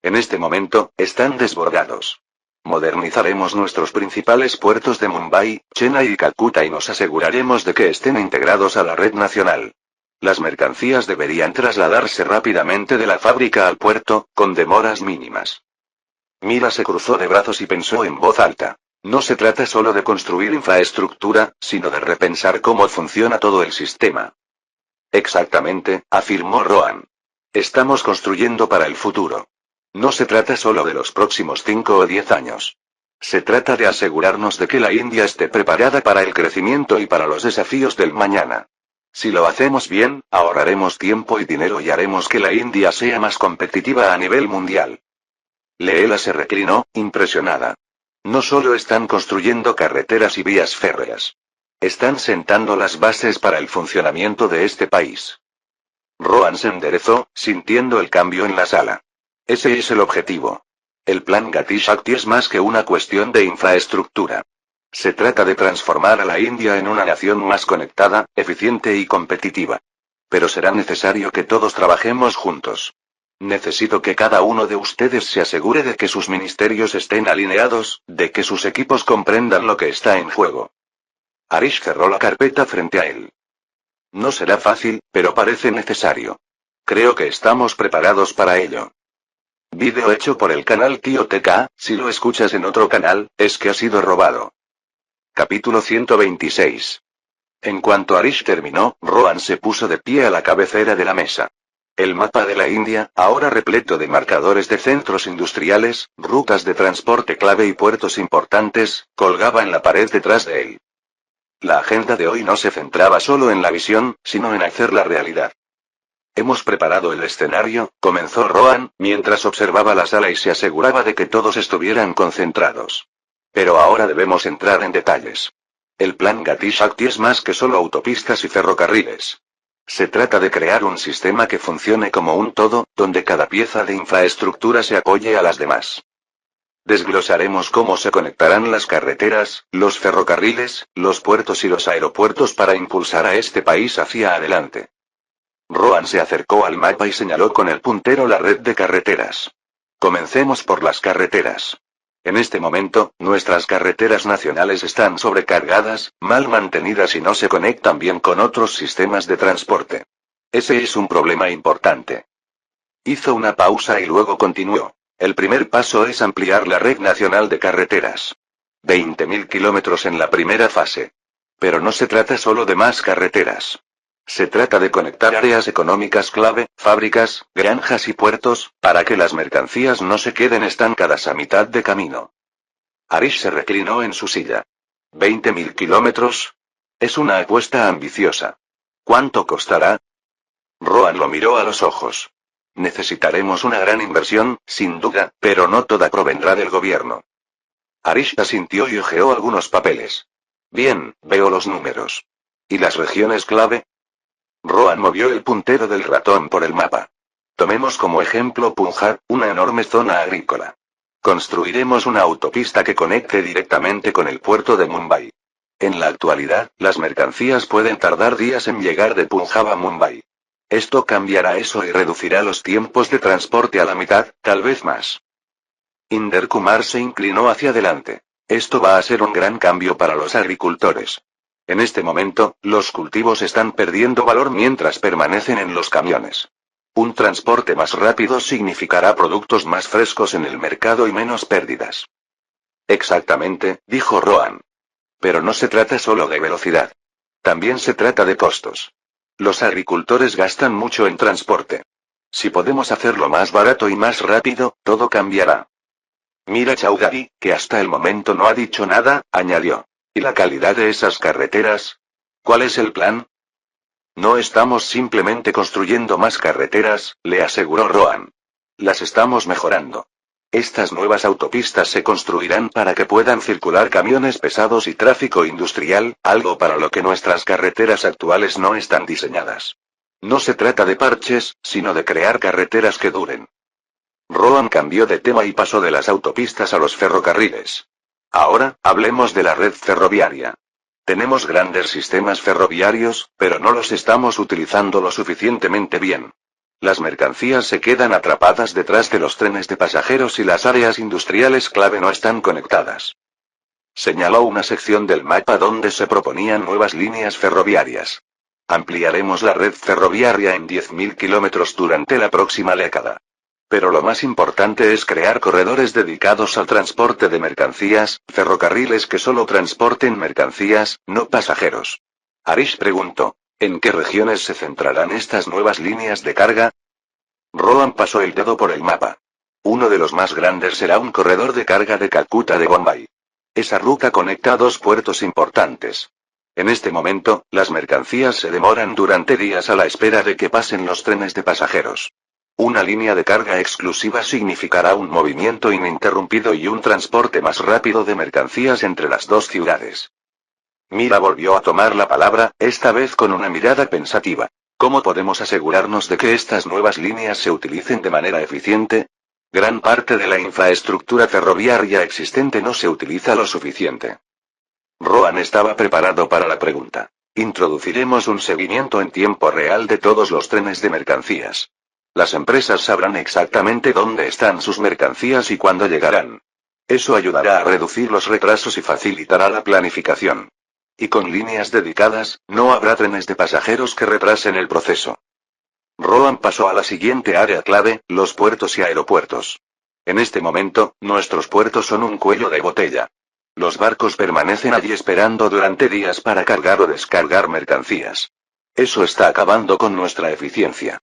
En este momento, están desbordados. Modernizaremos nuestros principales puertos de Mumbai, Chennai y Calcuta y nos aseguraremos de que estén integrados a la red nacional. Las mercancías deberían trasladarse rápidamente de la fábrica al puerto, con demoras mínimas. Mira se cruzó de brazos y pensó en voz alta. No se trata solo de construir infraestructura, sino de repensar cómo funciona todo el sistema. Exactamente, afirmó Rohan. Estamos construyendo para el futuro. No se trata solo de los próximos 5 o 10 años. Se trata de asegurarnos de que la India esté preparada para el crecimiento y para los desafíos del mañana. Si lo hacemos bien, ahorraremos tiempo y dinero y haremos que la India sea más competitiva a nivel mundial. Leela se reclinó, impresionada. No solo están construyendo carreteras y vías férreas. Están sentando las bases para el funcionamiento de este país. Rohan se enderezó, sintiendo el cambio en la sala. Ese es el objetivo. El plan Gati Shakti es más que una cuestión de infraestructura. Se trata de transformar a la India en una nación más conectada, eficiente y competitiva. Pero será necesario que todos trabajemos juntos. Necesito que cada uno de ustedes se asegure de que sus ministerios estén alineados, de que sus equipos comprendan lo que está en juego. Harish cerró la carpeta frente a él. No será fácil, pero parece necesario. Creo que estamos preparados para ello. Vídeo hecho por el canal Tío TK, si lo escuchas en otro canal, es que ha sido robado. Capítulo 126. En cuanto Harish terminó, Rohan se puso de pie a la cabecera de la mesa. El mapa de la India, ahora repleto de marcadores de centros industriales, rutas de transporte clave y puertos importantes, colgaba en la pared detrás de él. La agenda de hoy no se centraba solo en la visión, sino en hacerla realidad. Hemos preparado el escenario, comenzó Rohan, mientras observaba la sala y se aseguraba de que todos estuvieran concentrados. Pero ahora debemos entrar en detalles. El plan Gati Shakti es más que solo autopistas y ferrocarriles. Se trata de crear un sistema que funcione como un todo, donde cada pieza de infraestructura se apoye a las demás. Desglosaremos cómo se conectarán las carreteras, los ferrocarriles, los puertos y los aeropuertos para impulsar a este país hacia adelante. Rohan se acercó al mapa y señaló con el puntero la red de carreteras. Comencemos por las carreteras. En este momento, nuestras carreteras nacionales están sobrecargadas, mal mantenidas y no se conectan bien con otros sistemas de transporte. Ese es un problema importante. Hizo una pausa y luego continuó. El primer paso es ampliar la red nacional de carreteras. 20.000 kilómetros en la primera fase. Pero no se trata solo de más carreteras. Se trata de conectar áreas económicas clave, fábricas, granjas y puertos, para que las mercancías no se queden estancadas a mitad de camino. Arish se reclinó en su silla. ¿20.000 kilómetros? Es una apuesta ambiciosa. ¿Cuánto costará? Rohan lo miró a los ojos. Necesitaremos una gran inversión, sin duda, pero no toda provendrá del gobierno. Arish asintió y hojeó algunos papeles. Bien, veo los números. ¿Y las regiones clave? Rohan movió el puntero del ratón por el mapa. Tomemos como ejemplo Punjab, una enorme zona agrícola. Construiremos una autopista que conecte directamente con el puerto de Mumbai. En la actualidad, las mercancías pueden tardar días en llegar de Punjab a Mumbai. Esto cambiará eso y reducirá los tiempos de transporte a la mitad, tal vez más. Inder Kumar se inclinó hacia adelante. Esto va a ser un gran cambio para los agricultores. En este momento, los cultivos están perdiendo valor mientras permanecen en los camiones. Un transporte más rápido significará productos más frescos en el mercado y menos pérdidas. Exactamente, dijo Rohan. Pero no se trata solo de velocidad. También se trata de costos. Los agricultores gastan mucho en transporte. Si podemos hacerlo más barato y más rápido, todo cambiará. Mira Chaudhary, que hasta el momento no ha dicho nada, añadió. ¿Y la calidad de esas carreteras? ¿Cuál es el plan? No estamos simplemente construyendo más carreteras, le aseguró Rohan. Las estamos mejorando. Estas nuevas autopistas se construirán para que puedan circular camiones pesados y tráfico industrial, algo para lo que nuestras carreteras actuales no están diseñadas. No se trata de parches, sino de crear carreteras que duren. Rohan cambió de tema y pasó de las autopistas a los ferrocarriles. Ahora, hablemos de la red ferroviaria. Tenemos grandes sistemas ferroviarios, pero no los estamos utilizando lo suficientemente bien. Las mercancías se quedan atrapadas detrás de los trenes de pasajeros y las áreas industriales clave no están conectadas. Señaló una sección del mapa donde se proponían nuevas líneas ferroviarias. Ampliaremos la red ferroviaria en 10.000 kilómetros durante la próxima década. Pero lo más importante es crear corredores dedicados al transporte de mercancías, ferrocarriles que solo transporten mercancías, no pasajeros. Arish preguntó, ¿en qué regiones se centrarán estas nuevas líneas de carga? Rohan pasó el dedo por el mapa. Uno de los más grandes será un corredor de carga de Calcuta de Bombay. Esa ruta conecta dos puertos importantes. En este momento, las mercancías se demoran durante días a la espera de que pasen los trenes de pasajeros. Una línea de carga exclusiva significará un movimiento ininterrumpido y un transporte más rápido de mercancías entre las dos ciudades. Mira volvió a tomar la palabra, esta vez con una mirada pensativa. ¿Cómo podemos asegurarnos de que estas nuevas líneas se utilicen de manera eficiente? Gran parte de la infraestructura ferroviaria existente no se utiliza lo suficiente. Rohan estaba preparado para la pregunta. Introduciremos un seguimiento en tiempo real de todos los trenes de mercancías. Las empresas sabrán exactamente dónde están sus mercancías y cuándo llegarán. Eso ayudará a reducir los retrasos y facilitará la planificación. Y con líneas dedicadas, no habrá trenes de pasajeros que retrasen el proceso. Rohan pasó a la siguiente área clave, los puertos y aeropuertos. En este momento, nuestros puertos son un cuello de botella. Los barcos permanecen allí esperando durante días para cargar o descargar mercancías. Eso está acabando con nuestra eficiencia.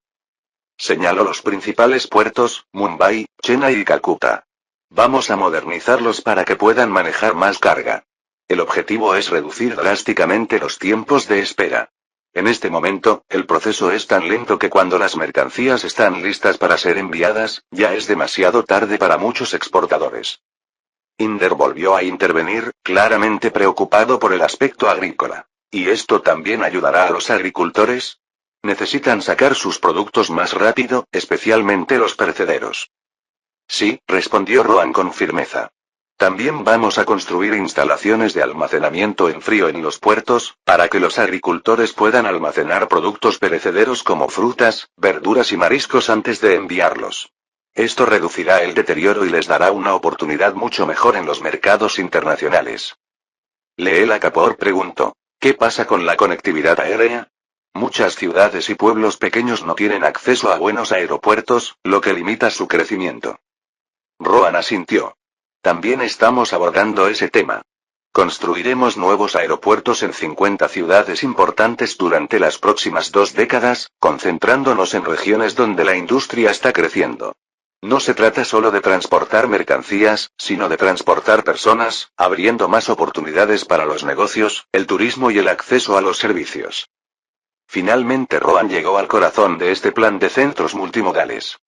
Señaló los principales puertos, Mumbai, Chennai y Calcuta. Vamos a modernizarlos para que puedan manejar más carga. El objetivo es reducir drásticamente los tiempos de espera. En este momento, el proceso es tan lento que cuando las mercancías están listas para ser enviadas, ya es demasiado tarde para muchos exportadores. Inder volvió a intervenir, claramente preocupado por el aspecto agrícola. ¿Y esto también ayudará a los agricultores? Necesitan sacar sus productos más rápido, especialmente los perecederos. Sí, respondió Rohan con firmeza. También vamos a construir instalaciones de almacenamiento en frío en los puertos, para que los agricultores puedan almacenar productos perecederos como frutas, verduras y mariscos antes de enviarlos. Esto reducirá el deterioro y les dará una oportunidad mucho mejor en los mercados internacionales. Leela Kapoor preguntó. ¿Qué pasa con la conectividad aérea? Muchas ciudades y pueblos pequeños no tienen acceso a buenos aeropuertos, lo que limita su crecimiento. Rohan asintió. También estamos abordando ese tema. Construiremos nuevos aeropuertos en 50 ciudades importantes durante las próximas 2 décadas, concentrándonos en regiones donde la industria está creciendo. No se trata solo de transportar mercancías, sino de transportar personas, abriendo más oportunidades para los negocios, el turismo y el acceso a los servicios. Finalmente Rohan llegó al corazón de este plan de centros multimodales.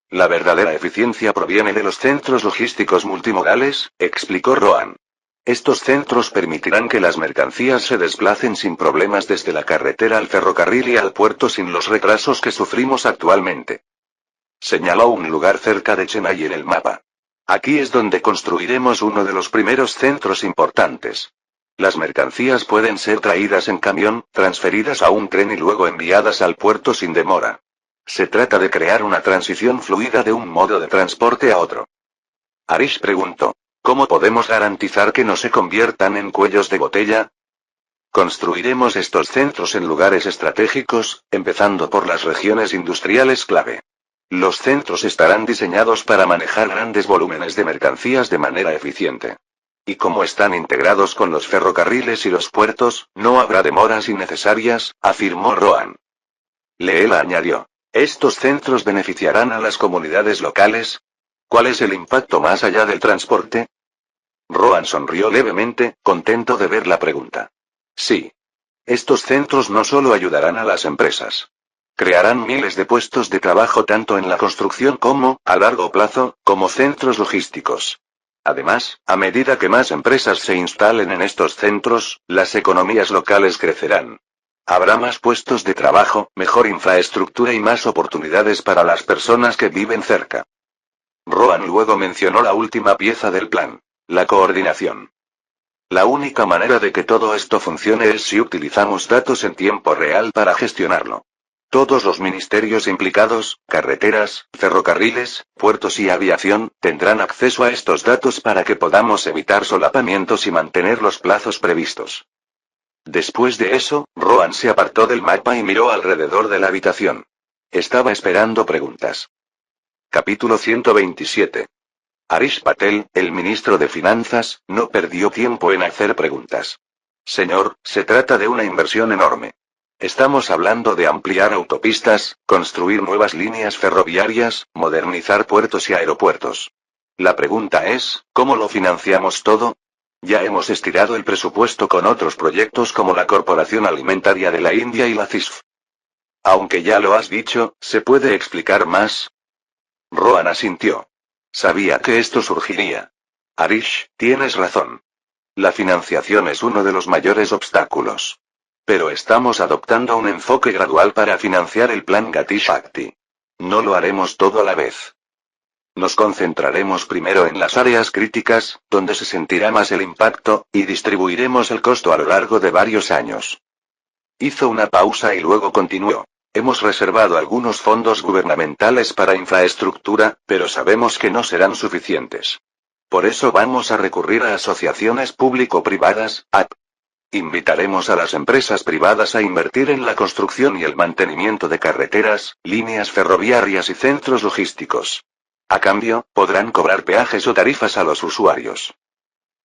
La verdadera eficiencia proviene de los centros logísticos multimodales, explicó Rohan. Estos centros permitirán que las mercancías se desplacen sin problemas desde la carretera al ferrocarril y al puerto sin los retrasos que sufrimos actualmente. Señaló un lugar cerca de Chennai en el mapa. Aquí es donde construiremos uno de los primeros centros importantes. Las mercancías pueden ser traídas en camión, transferidas a un tren y luego enviadas al puerto sin demora. Se trata de crear una transición fluida de un modo de transporte a otro. Harish preguntó. ¿Cómo podemos garantizar que no se conviertan en cuellos de botella? Construiremos estos centros en lugares estratégicos, empezando por las regiones industriales clave. Los centros estarán diseñados para manejar grandes volúmenes de mercancías de manera eficiente. Y como están integrados con los ferrocarriles y los puertos, no habrá demoras innecesarias, afirmó Rohan. Leela añadió. ¿Estos centros beneficiarán a las comunidades locales? ¿Cuál es el impacto más allá del transporte? Rohan sonrió levemente, contento de ver la pregunta. Sí. Estos centros no solo ayudarán a las empresas. Crearán miles de puestos de trabajo tanto en la construcción como, a largo plazo, como centros logísticos. Además, a medida que más empresas se instalen en estos centros, las economías locales crecerán. Habrá más puestos de trabajo, mejor infraestructura y más oportunidades para las personas que viven cerca. Rohan luego mencionó la última pieza del plan, la coordinación. La única manera de que todo esto funcione es si utilizamos datos en tiempo real para gestionarlo. Todos los ministerios implicados, carreteras, ferrocarriles, puertos y aviación, tendrán acceso a estos datos para que podamos evitar solapamientos y mantener los plazos previstos. Después de eso, Rohan se apartó del mapa y miró alrededor de la habitación. Estaba esperando preguntas. Capítulo 127. Harish Patel, el ministro de Finanzas, no perdió tiempo en hacer preguntas. Señor, se trata de una inversión enorme. Estamos hablando de ampliar autopistas, construir nuevas líneas ferroviarias, modernizar puertos y aeropuertos. La pregunta es, ¿cómo lo financiamos todo? Ya hemos estirado el presupuesto con otros proyectos como la Corporación Alimentaria de la India y la CISF. Aunque ya lo has dicho, ¿se puede explicar más? Rohan asintió. Sabía que esto surgiría. Harish, tienes razón. La financiación es uno de los mayores obstáculos. Pero estamos adoptando un enfoque gradual para financiar el plan Gati Shakti. No lo haremos todo a la vez. Nos concentraremos primero en las áreas críticas, donde se sentirá más el impacto, y distribuiremos el costo a lo largo de varios años. Hizo una pausa y luego continuó. Hemos reservado algunos fondos gubernamentales para infraestructura, pero sabemos que no serán suficientes. Por eso vamos a recurrir a asociaciones público-privadas, AP. Invitaremos a las empresas privadas a invertir en la construcción y el mantenimiento de carreteras, líneas ferroviarias y centros logísticos. A cambio, podrán cobrar peajes o tarifas a los usuarios.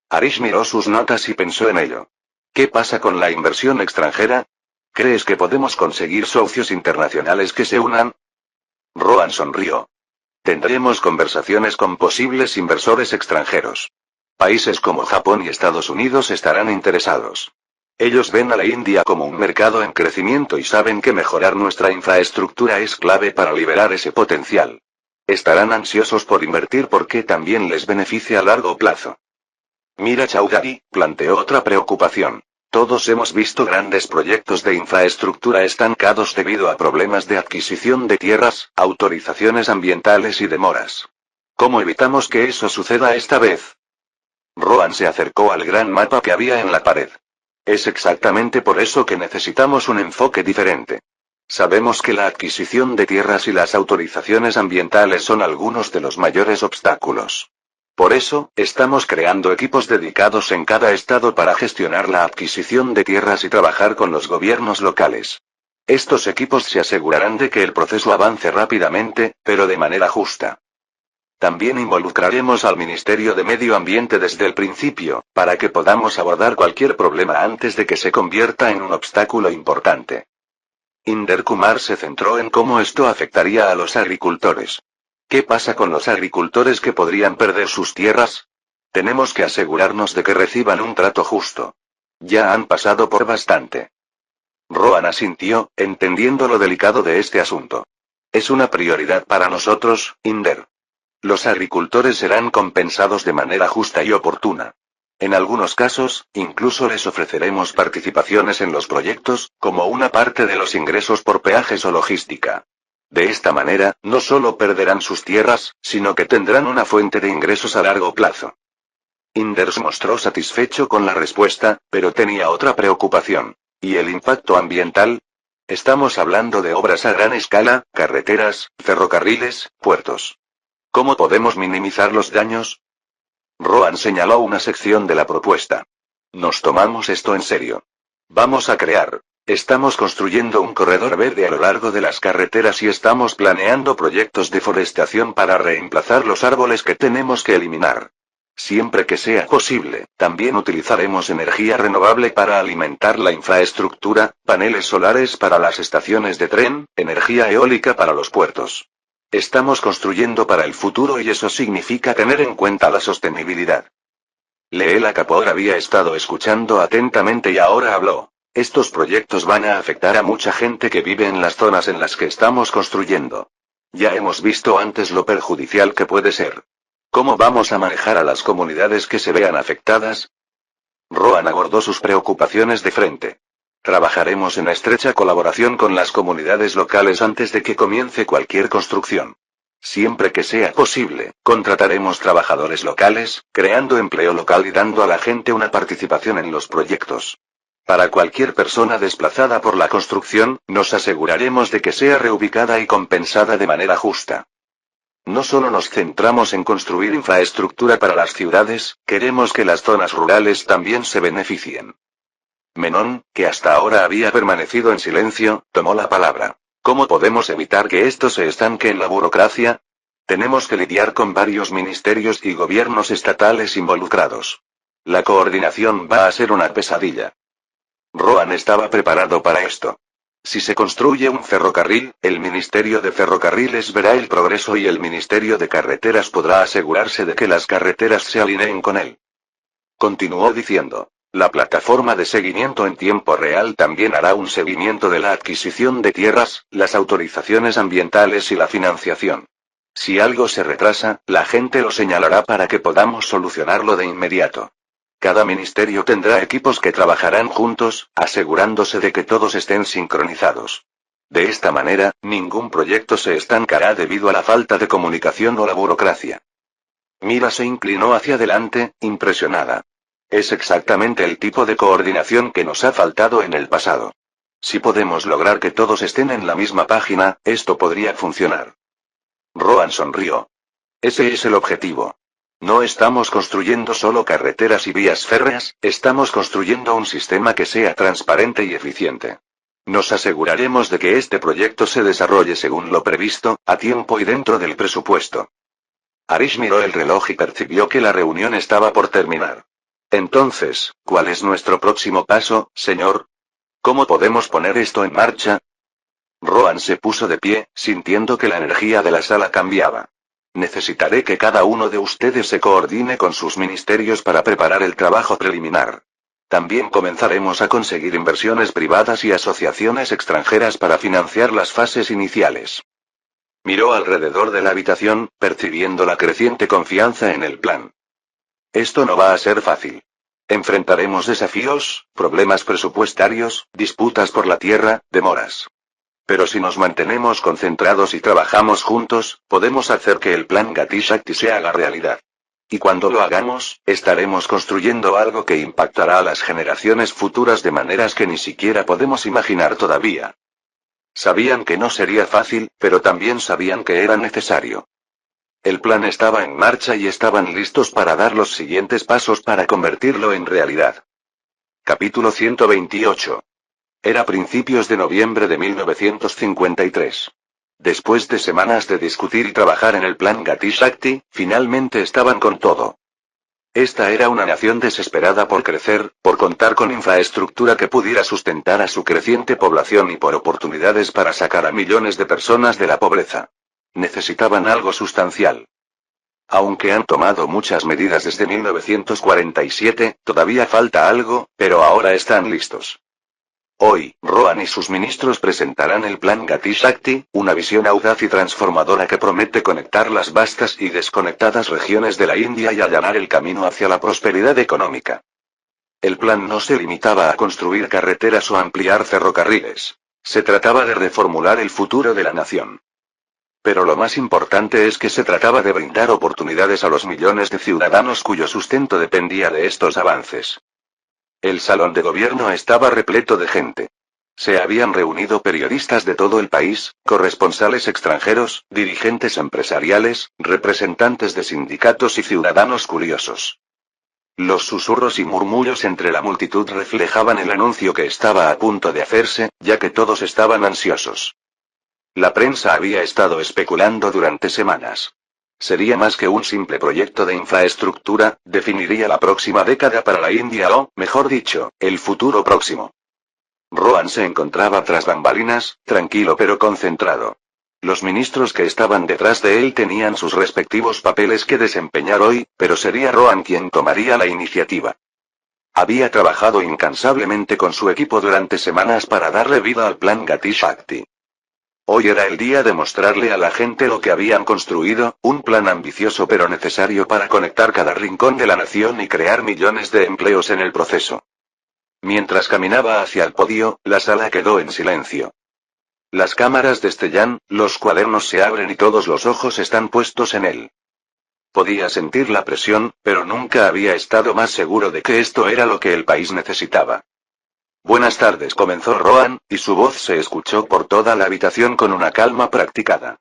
Harish miró sus notas y pensó en ello. ¿Qué pasa con la inversión extranjera? ¿Crees que podemos conseguir socios internacionales que se unan? Rohan sonrió. Tendremos conversaciones con posibles inversores extranjeros. Países como Japón y Estados Unidos estarán interesados. Ellos ven a la India como un mercado en crecimiento y saben que mejorar nuestra infraestructura es clave para liberar ese potencial. Estarán ansiosos por invertir porque también les beneficia a largo plazo. Mira Chaudhary, planteó otra preocupación. Todos hemos visto grandes proyectos de infraestructura estancados debido a problemas de adquisición de tierras, autorizaciones ambientales y demoras. ¿Cómo evitamos que eso suceda esta vez? Rohan se acercó al gran mapa que había en la pared. Es exactamente por eso que necesitamos un enfoque diferente. Sabemos que la adquisición de tierras y las autorizaciones ambientales son algunos de los mayores obstáculos. Por eso, estamos creando equipos dedicados en cada estado para gestionar la adquisición de tierras y trabajar con los gobiernos locales. Estos equipos se asegurarán de que el proceso avance rápidamente, pero de manera justa. También involucraremos al Ministerio de Medio Ambiente desde el principio, para que podamos abordar cualquier problema antes de que se convierta en un obstáculo importante. Inder Kumar se centró en cómo esto afectaría a los agricultores. ¿Qué pasa con los agricultores que podrían perder sus tierras? Tenemos que asegurarnos de que reciban un trato justo. Ya han pasado por bastante. Rohan asintió, entendiendo lo delicado de este asunto. Es una prioridad para nosotros, Inder. Los agricultores serán compensados de manera justa y oportuna. En algunos casos, incluso les ofreceremos participaciones en los proyectos, como una parte de los ingresos por peajes o logística. De esta manera, no solo perderán sus tierras, sino que tendrán una fuente de ingresos a largo plazo. Inder se mostró satisfecho con la respuesta, pero tenía otra preocupación. ¿Y el impacto ambiental? Estamos hablando de obras a gran escala, carreteras, ferrocarriles, puertos. ¿Cómo podemos minimizar los daños? Rohan señaló una sección de la propuesta. Nos tomamos esto en serio. Estamos construyendo un corredor verde a lo largo de las carreteras y estamos planeando proyectos de forestación para reemplazar los árboles que tenemos que eliminar. Siempre que sea posible, también utilizaremos energía renovable para alimentar la infraestructura, paneles solares para las estaciones de tren, energía eólica para los puertos. Estamos construyendo para el futuro y eso significa tener en cuenta la sostenibilidad. Leela Kapoor había estado escuchando atentamente y ahora habló. Estos proyectos van a afectar a mucha gente que vive en las zonas en las que estamos construyendo. Ya hemos visto antes lo perjudicial que puede ser. ¿Cómo vamos a manejar a las comunidades que se vean afectadas? Rohan abordó sus preocupaciones de frente. Trabajaremos en estrecha colaboración con las comunidades locales antes de que comience cualquier construcción. Siempre que sea posible, contrataremos trabajadores locales, creando empleo local y dando a la gente una participación en los proyectos. Para cualquier persona desplazada por la construcción, nos aseguraremos de que sea reubicada y compensada de manera justa. No solo nos centramos en construir infraestructura para las ciudades, queremos que las zonas rurales también se beneficien. Menon, que hasta ahora había permanecido en silencio, tomó la palabra. ¿Cómo podemos evitar que esto se estanque en la burocracia? Tenemos que lidiar con varios ministerios y gobiernos estatales involucrados. La coordinación va a ser una pesadilla. Rohan estaba preparado para esto. Si se construye un ferrocarril, el Ministerio de Ferrocarriles verá el progreso y el Ministerio de Carreteras podrá asegurarse de que las carreteras se alineen con él. Continuó diciendo. La plataforma de seguimiento en tiempo real también hará un seguimiento de la adquisición de tierras, las autorizaciones ambientales y la financiación. Si algo se retrasa, la gente lo señalará para que podamos solucionarlo de inmediato. Cada ministerio tendrá equipos que trabajarán juntos, asegurándose de que todos estén sincronizados. De esta manera, ningún proyecto se estancará debido a la falta de comunicación o la burocracia. Mira se inclinó hacia adelante, impresionada. Es exactamente el tipo de coordinación que nos ha faltado en el pasado. Si podemos lograr que todos estén en la misma página, esto podría funcionar. Rohan sonrió. Ese es el objetivo. No estamos construyendo solo carreteras y vías férreas, estamos construyendo un sistema que sea transparente y eficiente. Nos aseguraremos de que este proyecto se desarrolle según lo previsto, a tiempo y dentro del presupuesto. Harish miró el reloj y percibió que la reunión estaba por terminar. Entonces, ¿cuál es nuestro próximo paso, señor? ¿Cómo podemos poner esto en marcha? Rohan se puso de pie, sintiendo que la energía de la sala cambiaba. Necesitaré que cada uno de ustedes se coordine con sus ministerios para preparar el trabajo preliminar. También comenzaremos a conseguir inversiones privadas y asociaciones extranjeras para financiar las fases iniciales. Miró alrededor de la habitación, percibiendo la creciente confianza en el plan. Esto no va a ser fácil. Enfrentaremos desafíos, problemas presupuestarios, disputas por la tierra, demoras. Pero si nos mantenemos concentrados y trabajamos juntos, podemos hacer que el plan Gati Shakti se haga realidad. Y cuando lo hagamos, estaremos construyendo algo que impactará a las generaciones futuras de maneras que ni siquiera podemos imaginar todavía. Sabían que no sería fácil, pero también sabían que era necesario. El plan estaba en marcha y estaban listos para dar los siguientes pasos para convertirlo en realidad. Capítulo 128. Era principios de noviembre de 1953. Después de semanas de discutir y trabajar en el plan Gati Shakti, finalmente estaban con todo. Esta era una nación desesperada por crecer, por contar con infraestructura que pudiera sustentar a su creciente población y por oportunidades para sacar a millones de personas de la pobreza. Necesitaban algo sustancial. Aunque han tomado muchas medidas desde 1947, todavía falta algo, pero ahora están listos. Hoy, Rohan y sus ministros presentarán el plan Gati Shakti, una visión audaz y transformadora que promete conectar las vastas y desconectadas regiones de la India y allanar el camino hacia la prosperidad económica. El plan no se limitaba a construir carreteras o ampliar ferrocarriles. Se trataba de reformular el futuro de la nación. Pero lo más importante es que se trataba de brindar oportunidades a los millones de ciudadanos cuyo sustento dependía de estos avances. El salón de gobierno estaba repleto de gente. Se habían reunido periodistas de todo el país, corresponsales extranjeros, dirigentes empresariales, representantes de sindicatos y ciudadanos curiosos. Los susurros y murmullos entre la multitud reflejaban el anuncio que estaba a punto de hacerse, ya que todos estaban ansiosos. La prensa había estado especulando durante semanas. Sería más que un simple proyecto de infraestructura, definiría la próxima década para la India o, mejor dicho, el futuro próximo. Rohan se encontraba tras bambalinas, tranquilo pero concentrado. Los ministros que estaban detrás de él tenían sus respectivos papeles que desempeñar hoy, pero sería Rohan quien tomaría la iniciativa. Había trabajado incansablemente con su equipo durante semanas para darle vida al plan Gati Shakti. Hoy era el día de mostrarle a la gente lo que habían construido, un plan ambicioso pero necesario para conectar cada rincón de la nación y crear millones de empleos en el proceso. Mientras caminaba hacia el podio, la sala quedó en silencio. Las cámaras destellan, los cuadernos se abren y todos los ojos están puestos en él. Podía sentir la presión, pero nunca había estado más seguro de que esto era lo que el país necesitaba. Buenas tardes, comenzó Rohan, y su voz se escuchó por toda la habitación con una calma practicada.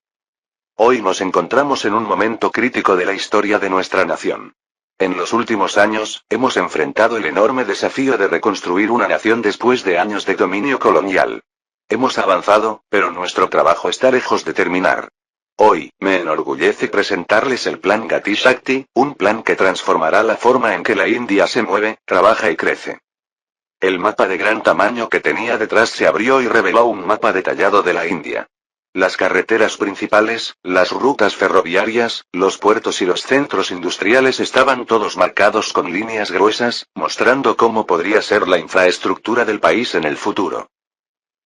Hoy nos encontramos en un momento crítico de la historia de nuestra nación. En los últimos años, hemos enfrentado el enorme desafío de reconstruir una nación después de años de dominio colonial. Hemos avanzado, pero nuestro trabajo está lejos de terminar. Hoy, me enorgullece presentarles el plan Gati Shakti, un plan que transformará la forma en que la India se mueve, trabaja y crece. El mapa de gran tamaño que tenía detrás se abrió y reveló un mapa detallado de la India. Las carreteras principales, las rutas ferroviarias, los puertos y los centros industriales estaban todos marcados con líneas gruesas, mostrando cómo podría ser la infraestructura del país en el futuro.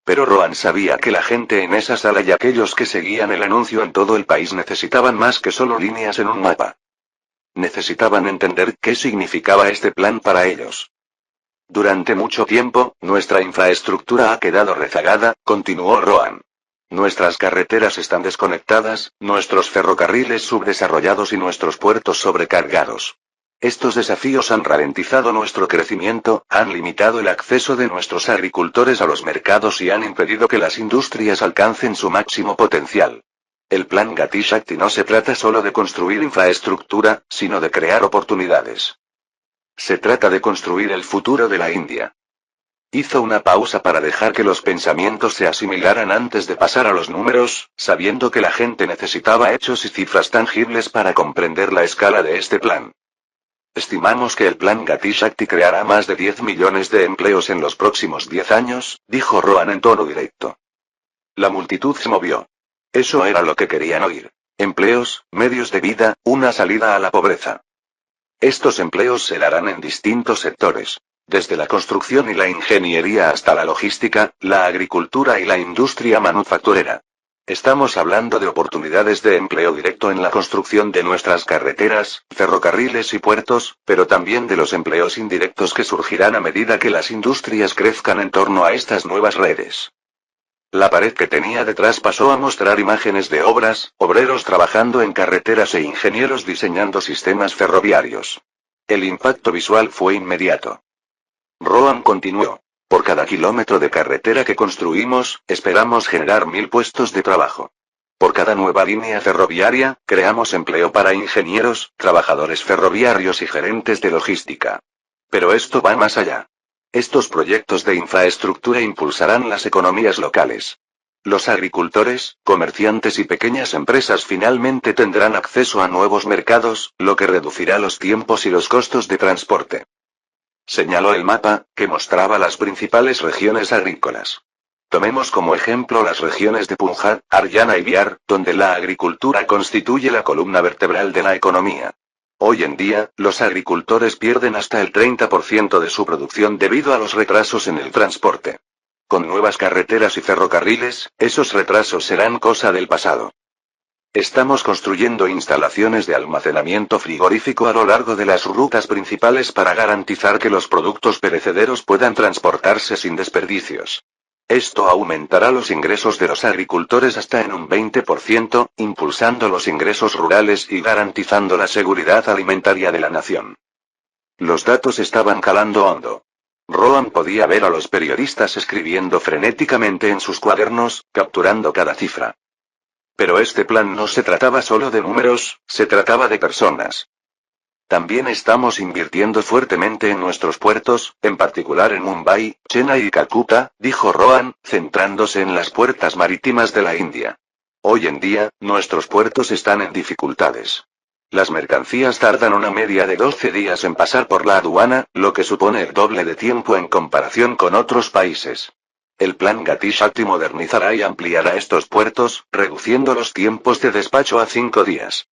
Pero Rohan sabía que la gente en esa sala y aquellos que seguían el anuncio en todo el país necesitaban más que solo líneas en un mapa. Necesitaban entender qué significaba este plan para ellos. Durante mucho tiempo, nuestra infraestructura ha quedado rezagada, continuó Rohan. Nuestras carreteras están desconectadas, nuestros ferrocarriles subdesarrollados y nuestros puertos sobrecargados. Estos desafíos han ralentizado nuestro crecimiento, han limitado el acceso de nuestros agricultores a los mercados y han impedido que las industrias alcancen su máximo potencial. El plan Gati Shakti no se trata solo de construir infraestructura, sino de crear oportunidades. Se trata de construir el futuro de la India. Hizo una pausa para dejar que los pensamientos se asimilaran antes de pasar a los números, sabiendo que la gente necesitaba hechos y cifras tangibles para comprender la escala de este plan. Estimamos que el plan Gati Shakti creará más de 10 millones de empleos en los próximos 10 años, dijo Rohan en tono directo. La multitud se movió. Eso era lo que querían oír. Empleos, medios de vida, una salida a la pobreza. Estos empleos se darán en distintos sectores. Desde la construcción y la ingeniería hasta la logística, la agricultura y la industria manufacturera. Estamos hablando de oportunidades de empleo directo en la construcción de nuestras carreteras, ferrocarriles y puertos, pero también de los empleos indirectos que surgirán a medida que las industrias crezcan en torno a estas nuevas redes. La pared que tenía detrás pasó a mostrar imágenes de obras, obreros trabajando en carreteras e ingenieros diseñando sistemas ferroviarios. El impacto visual fue inmediato. Rohan continuó. Por cada kilómetro de carretera que construimos, esperamos generar 1000 puestos de trabajo. Por cada nueva línea ferroviaria, creamos empleo para ingenieros, trabajadores ferroviarios y gerentes de logística. Pero esto va más allá. Estos proyectos de infraestructura impulsarán las economías locales. Los agricultores, comerciantes y pequeñas empresas finalmente tendrán acceso a nuevos mercados, lo que reducirá los tiempos y los costos de transporte. Señaló el mapa, que mostraba las principales regiones agrícolas. Tomemos como ejemplo las regiones de Punjab, Haryana y Bihar, donde la agricultura constituye la columna vertebral de la economía. Hoy en día, los agricultores pierden hasta el 30% de su producción debido a los retrasos en el transporte. Con nuevas carreteras y ferrocarriles, esos retrasos serán cosa del pasado. Estamos construyendo instalaciones de almacenamiento frigorífico a lo largo de las rutas principales para garantizar que los productos perecederos puedan transportarse sin desperdicios. Esto aumentará los ingresos de los agricultores hasta en un 20%, impulsando los ingresos rurales y garantizando la seguridad alimentaria de la nación. Los datos estaban calando hondo. Rohan podía ver a los periodistas escribiendo frenéticamente en sus cuadernos, capturando cada cifra. Pero este plan no se trataba solo de números, se trataba de personas. También estamos invirtiendo fuertemente en nuestros puertos, en particular en Mumbai, Chennai y Calcuta, dijo Rohan, centrándose en las puertas marítimas de la India. Hoy en día, nuestros puertos están en dificultades. Las mercancías tardan una media de 12 días en pasar por la aduana, lo que supone el doble de tiempo en comparación con otros países. El plan Gati Shakti modernizará y ampliará estos puertos, reduciendo los tiempos de despacho a 5 días.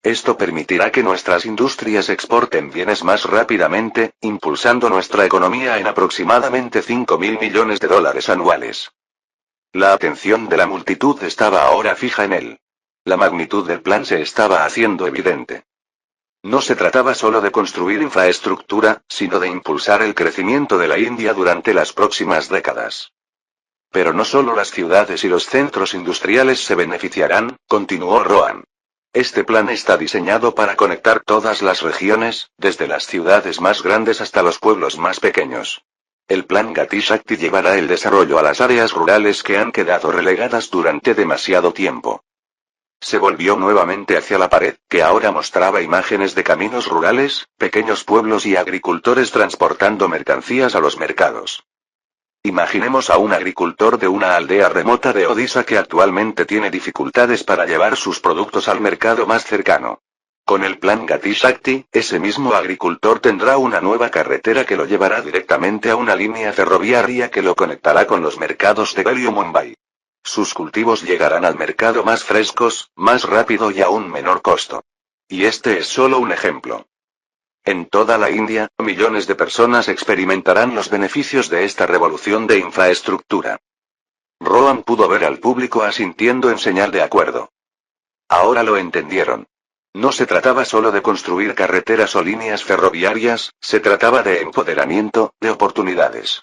Esto permitirá que nuestras industrias exporten bienes más rápidamente, impulsando nuestra economía en aproximadamente $5.000 millones anuales. La atención de la multitud estaba ahora fija en él. La magnitud del plan se estaba haciendo evidente. No se trataba solo de construir infraestructura, sino de impulsar el crecimiento de la India durante las próximas décadas. Pero no solo las ciudades y los centros industriales se beneficiarán, continuó Rohan. Este plan está diseñado para conectar todas las regiones, desde las ciudades más grandes hasta los pueblos más pequeños. El plan Gati Shakti llevará el desarrollo a las áreas rurales que han quedado relegadas durante demasiado tiempo. Se volvió nuevamente hacia la pared, que ahora mostraba imágenes de caminos rurales, pequeños pueblos y agricultores transportando mercancías a los mercados. Imaginemos a un agricultor de una aldea remota de Odisha que actualmente tiene dificultades para llevar sus productos al mercado más cercano. Con el plan Gati Shakti, ese mismo agricultor tendrá una nueva carretera que lo llevará directamente a una línea ferroviaria que lo conectará con los mercados de Delhi o Mumbai. Sus cultivos llegarán al mercado más frescos, más rápido y a un menor costo. Y este es solo un ejemplo. En toda la India, millones de personas experimentarán los beneficios de esta revolución de infraestructura. Rohan pudo ver al público asintiendo en señal de acuerdo. Ahora lo entendieron. No se trataba solo de construir carreteras o líneas ferroviarias, se trataba de empoderamiento, de oportunidades.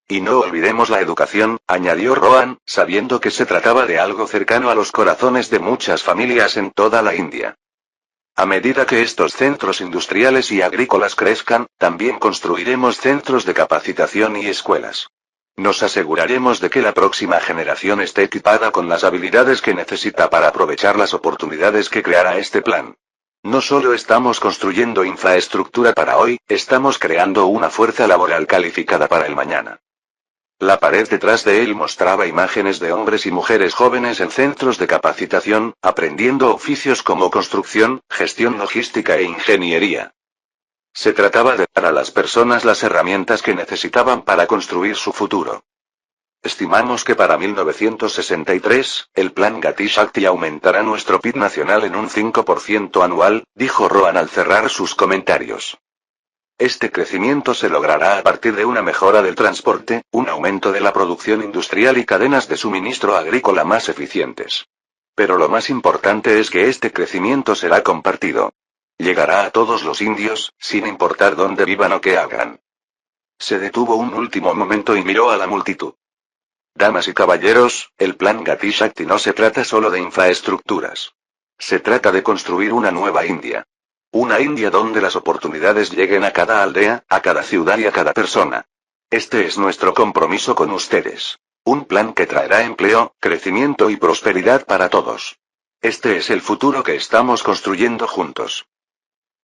Y no olvidemos la educación, añadió Rohan, sabiendo que se trataba de algo cercano a los corazones de muchas familias en toda la India. A medida que estos centros industriales y agrícolas crezcan, también construiremos centros de capacitación y escuelas. Nos aseguraremos de que la próxima generación esté equipada con las habilidades que necesita para aprovechar las oportunidades que creará este plan. No solo estamos construyendo infraestructura para hoy, estamos creando una fuerza laboral calificada para el mañana. La pared detrás de él mostraba imágenes de hombres y mujeres jóvenes en centros de capacitación, aprendiendo oficios como construcción, gestión logística e ingeniería. Se trataba de dar a las personas las herramientas que necesitaban para construir su futuro. Estimamos que para 1963, el plan Gati Shakti aumentará nuestro PIB nacional en un 5% anual, dijo Rohan al cerrar sus comentarios. Este crecimiento se logrará a partir de una mejora del transporte, un aumento de la producción industrial y cadenas de suministro agrícola más eficientes. Pero lo más importante es que este crecimiento será compartido. Llegará a todos los indios, sin importar dónde vivan o qué hagan. Se detuvo un último momento y miró a la multitud. Damas y caballeros, el plan Gati Shakti no se trata solo de infraestructuras. Se trata de construir una nueva India. Una India donde las oportunidades lleguen a cada aldea, a cada ciudad y a cada persona. Este es nuestro compromiso con ustedes. Un plan que traerá empleo, crecimiento y prosperidad para todos. Este es el futuro que estamos construyendo juntos.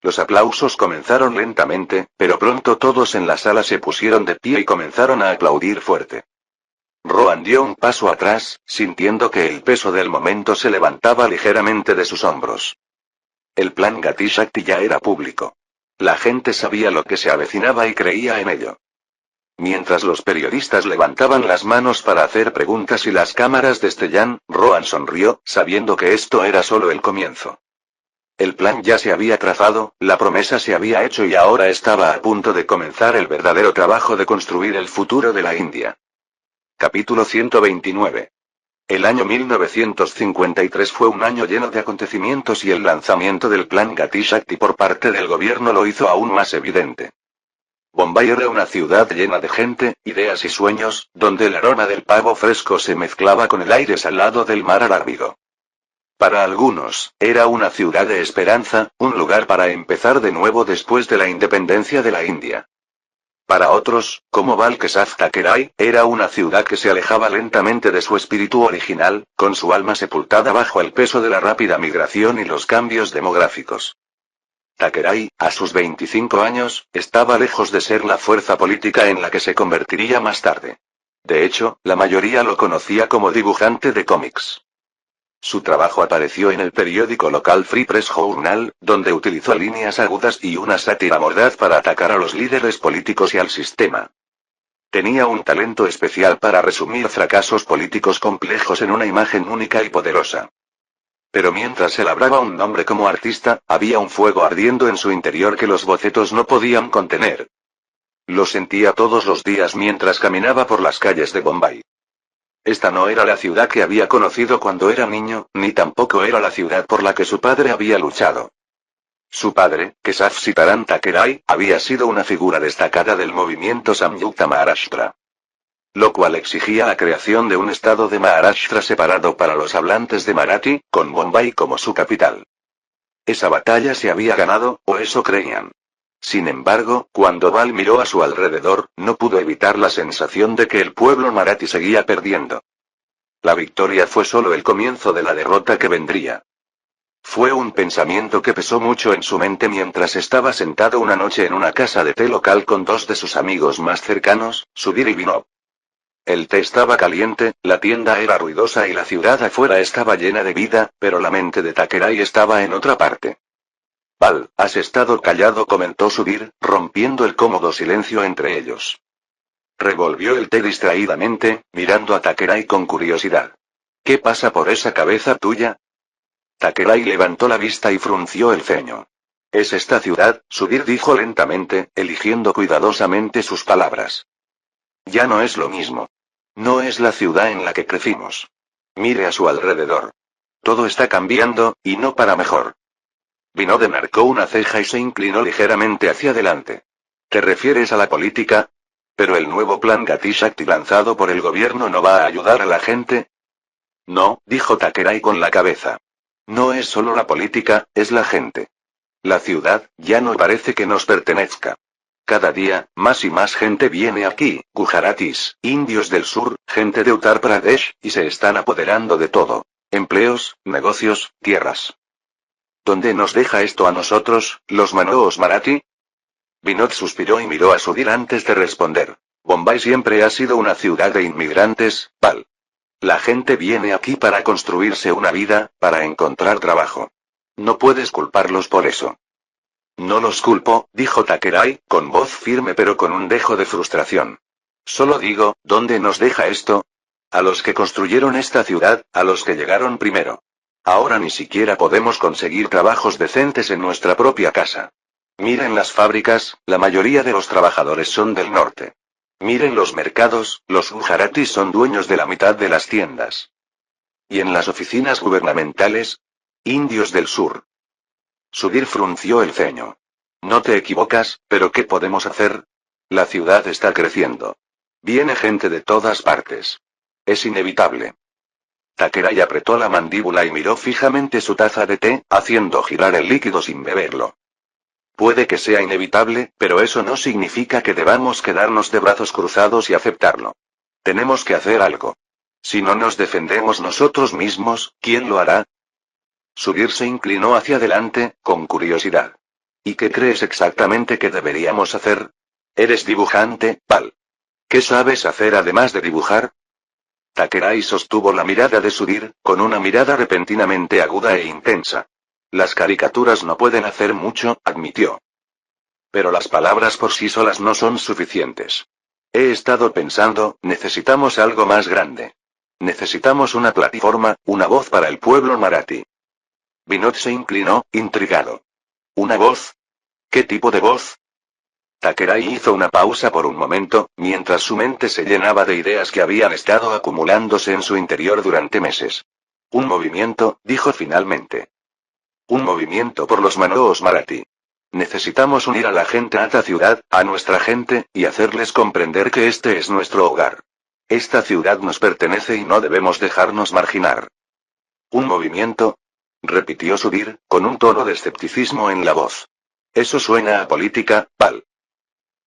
Los aplausos comenzaron lentamente, pero pronto todos en la sala se pusieron de pie y comenzaron a aplaudir fuerte. Rohan dio un paso atrás, sintiendo que el peso del momento se levantaba ligeramente de sus hombros. El plan Gati Shakti ya era público. La gente sabía lo que se avecinaba y creía en ello. Mientras los periodistas levantaban las manos para hacer preguntas y las cámaras destellan, Rohan sonrió, sabiendo que esto era solo el comienzo. El plan ya se había trazado, la promesa se había hecho y ahora estaba a punto de comenzar el verdadero trabajo de construir el futuro de la India. Capítulo 129. El año 1953 fue un año lleno de acontecimientos y el lanzamiento del plan Gati Shakti por parte del gobierno lo hizo aún más evidente. Bombay era una ciudad llena de gente, ideas y sueños, donde el aroma del pavo fresco se mezclaba con el aire salado del mar Arábigo. Para algunos, era una ciudad de esperanza, un lugar para empezar de nuevo después de la independencia de la India. Para otros, como Balkesaf Thakeray, era una ciudad que se alejaba lentamente de su espíritu original, con su alma sepultada bajo el peso de la rápida migración y los cambios demográficos. Thakeray, a sus 25 años, estaba lejos de ser la fuerza política en la que se convertiría más tarde. De hecho, la mayoría lo conocía como dibujante de cómics. Su trabajo apareció en el periódico local Free Press Journal, donde utilizó líneas agudas y una sátira mordaz para atacar a los líderes políticos y al sistema. Tenía un talento especial para resumir fracasos políticos complejos en una imagen única y poderosa. Pero mientras él labraba un nombre como artista, había un fuego ardiendo en su interior que los bocetos no podían contener. Lo sentía todos los días mientras caminaba por las calles de Bombay. Esta no era la ciudad que había conocido cuando era niño, ni tampoco era la ciudad por la que su padre había luchado. Su padre, Kesaf Sitaram Thakeray, había sido una figura destacada del movimiento Samyukta Maharashtra. Lo cual exigía la creación de un estado de Maharashtra separado para los hablantes de Marathi, con Bombay como su capital. Esa batalla se había ganado, o eso creían. Sin embargo, cuando Bal miró a su alrededor, no pudo evitar la sensación de que el pueblo marathi seguía perdiendo. La victoria fue solo el comienzo de la derrota que vendría. Fue un pensamiento que pesó mucho en su mente mientras estaba sentado una noche en una casa de té local con dos de sus amigos más cercanos, Sudhir y Vinod. El té estaba caliente, la tienda era ruidosa y la ciudad afuera estaba llena de vida, pero la mente de Thakeray estaba en otra parte. Bal, has estado callado, comentó Sudhir, rompiendo el cómodo silencio entre ellos. Revolvió el té distraídamente, mirando a Thakeray con curiosidad. ¿Qué pasa por esa cabeza tuya? Thakeray levantó la vista y frunció el ceño. Es esta ciudad, Sudhir dijo lentamente, eligiendo cuidadosamente sus palabras. Ya no es lo mismo. No es la ciudad en la que crecimos. Mire a su alrededor. Todo está cambiando, y no para mejor. Vinod enarcó una ceja y se inclinó ligeramente hacia adelante. ¿Te refieres a la política? ¿Pero el nuevo plan Gati Shakti lanzado por el gobierno no va a ayudar a la gente? No, dijo Thakeray con la cabeza. No es solo la política, es la gente. La ciudad, ya no parece que nos pertenezca. Cada día, más y más gente viene aquí, gujaratis, indios del sur, gente de Uttar Pradesh, y se están apoderando de todo. Empleos, negocios, tierras. ¿Dónde nos deja esto a nosotros, los manoos marathi? Vinod suspiró y miró a Sudhir antes de responder. Bombay siempre ha sido una ciudad de inmigrantes, Bal. La gente viene aquí para construirse una vida, para encontrar trabajo. No puedes culparlos por eso. No los culpo, dijo Thakeray, con voz firme pero con un dejo de frustración. Solo digo, ¿dónde nos deja esto? A los que construyeron esta ciudad, a los que llegaron primero. Ahora ni siquiera podemos conseguir trabajos decentes en nuestra propia casa. Miren las fábricas, la mayoría de los trabajadores son del norte. Miren los mercados, los gujaratis son dueños de la mitad de las tiendas. ¿Y en las oficinas gubernamentales? Indios del sur. Sudhir frunció el ceño. No te equivocas, pero ¿qué podemos hacer? La ciudad está creciendo. Viene gente de todas partes. Es inevitable. Thakeray apretó la mandíbula y miró fijamente su taza de té, haciendo girar el líquido sin beberlo. Puede que sea inevitable, pero eso no significa que debamos quedarnos de brazos cruzados y aceptarlo. Tenemos que hacer algo. Si no nos defendemos nosotros mismos, ¿quién lo hará? Subir se inclinó hacia adelante, con curiosidad. ¿Y qué crees exactamente que deberíamos hacer? Eres dibujante, Pal. ¿Qué sabes hacer además de dibujar? Takerai sostuvo la mirada de Subir, con una mirada repentinamente aguda e intensa. Las caricaturas no pueden hacer mucho, admitió. Pero las palabras por sí solas no son suficientes. He estado pensando, necesitamos algo más grande. Necesitamos una plataforma, una voz para el pueblo marathi. Vinod se inclinó, intrigado. ¿Una voz? ¿Qué tipo de voz? Takerai hizo una pausa por un momento, mientras su mente se llenaba de ideas que habían estado acumulándose en su interior durante meses. Un movimiento, dijo finalmente. Un movimiento por los Manoos Marathi. Necesitamos unir a la gente a esta ciudad, a nuestra gente, y hacerles comprender que este es nuestro hogar. Esta ciudad nos pertenece y no debemos dejarnos marginar. ¿Un movimiento? Repitió Subir, con un tono de escepticismo en la voz. Eso suena a política, Pal.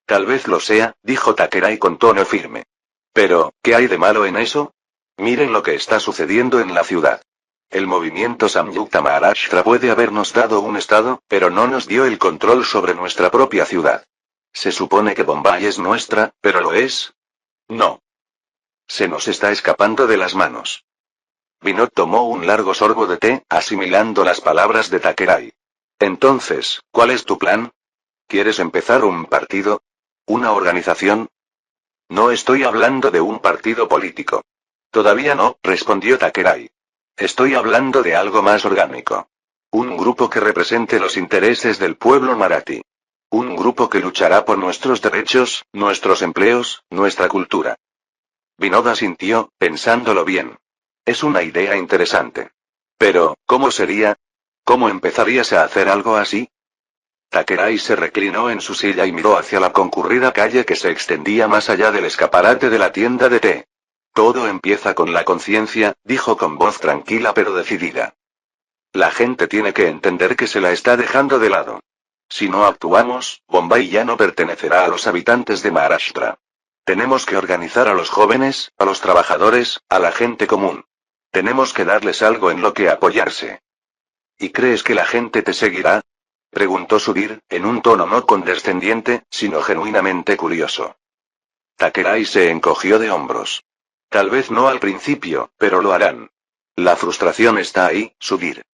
Tal vez lo sea, dijo Takerai con tono firme. Pero, ¿qué hay de malo en eso? Miren lo que está sucediendo en la ciudad. El movimiento Samyukta Maharashtra puede habernos dado un estado, pero no nos dio el control sobre nuestra propia ciudad. Se supone que Bombay es nuestra, ¿pero lo es? No. Se nos está escapando de las manos. Vinod tomó un largo sorbo de té, asimilando las palabras de Takerai. Entonces, ¿cuál es tu plan? ¿Quieres empezar un partido? ¿Una organización? No estoy hablando de un partido político. Todavía no, respondió Takerai. Estoy hablando de algo más orgánico. Un grupo que represente los intereses del pueblo marathi. Un grupo que luchará por nuestros derechos, nuestros empleos, nuestra cultura. Vinod asintió, pensándolo bien. Es una idea interesante. Pero, ¿cómo sería? ¿Cómo empezarías a hacer algo así? Takerai se reclinó en su silla y miró hacia la concurrida calle que se extendía más allá del escaparate de la tienda de té. Todo empieza con la conciencia, dijo con voz tranquila pero decidida. La gente tiene que entender que se la está dejando de lado. Si no actuamos, Bombay ya no pertenecerá a los habitantes de Maharashtra. Tenemos que organizar a los jóvenes, a los trabajadores, a la gente común. Tenemos que darles algo en lo que apoyarse. ¿Y crees que la gente te seguirá? Preguntó Subir, en un tono no condescendiente, sino genuinamente curioso. Takerai se encogió de hombros. Tal vez no al principio, pero lo harán. La frustración está ahí, Subir.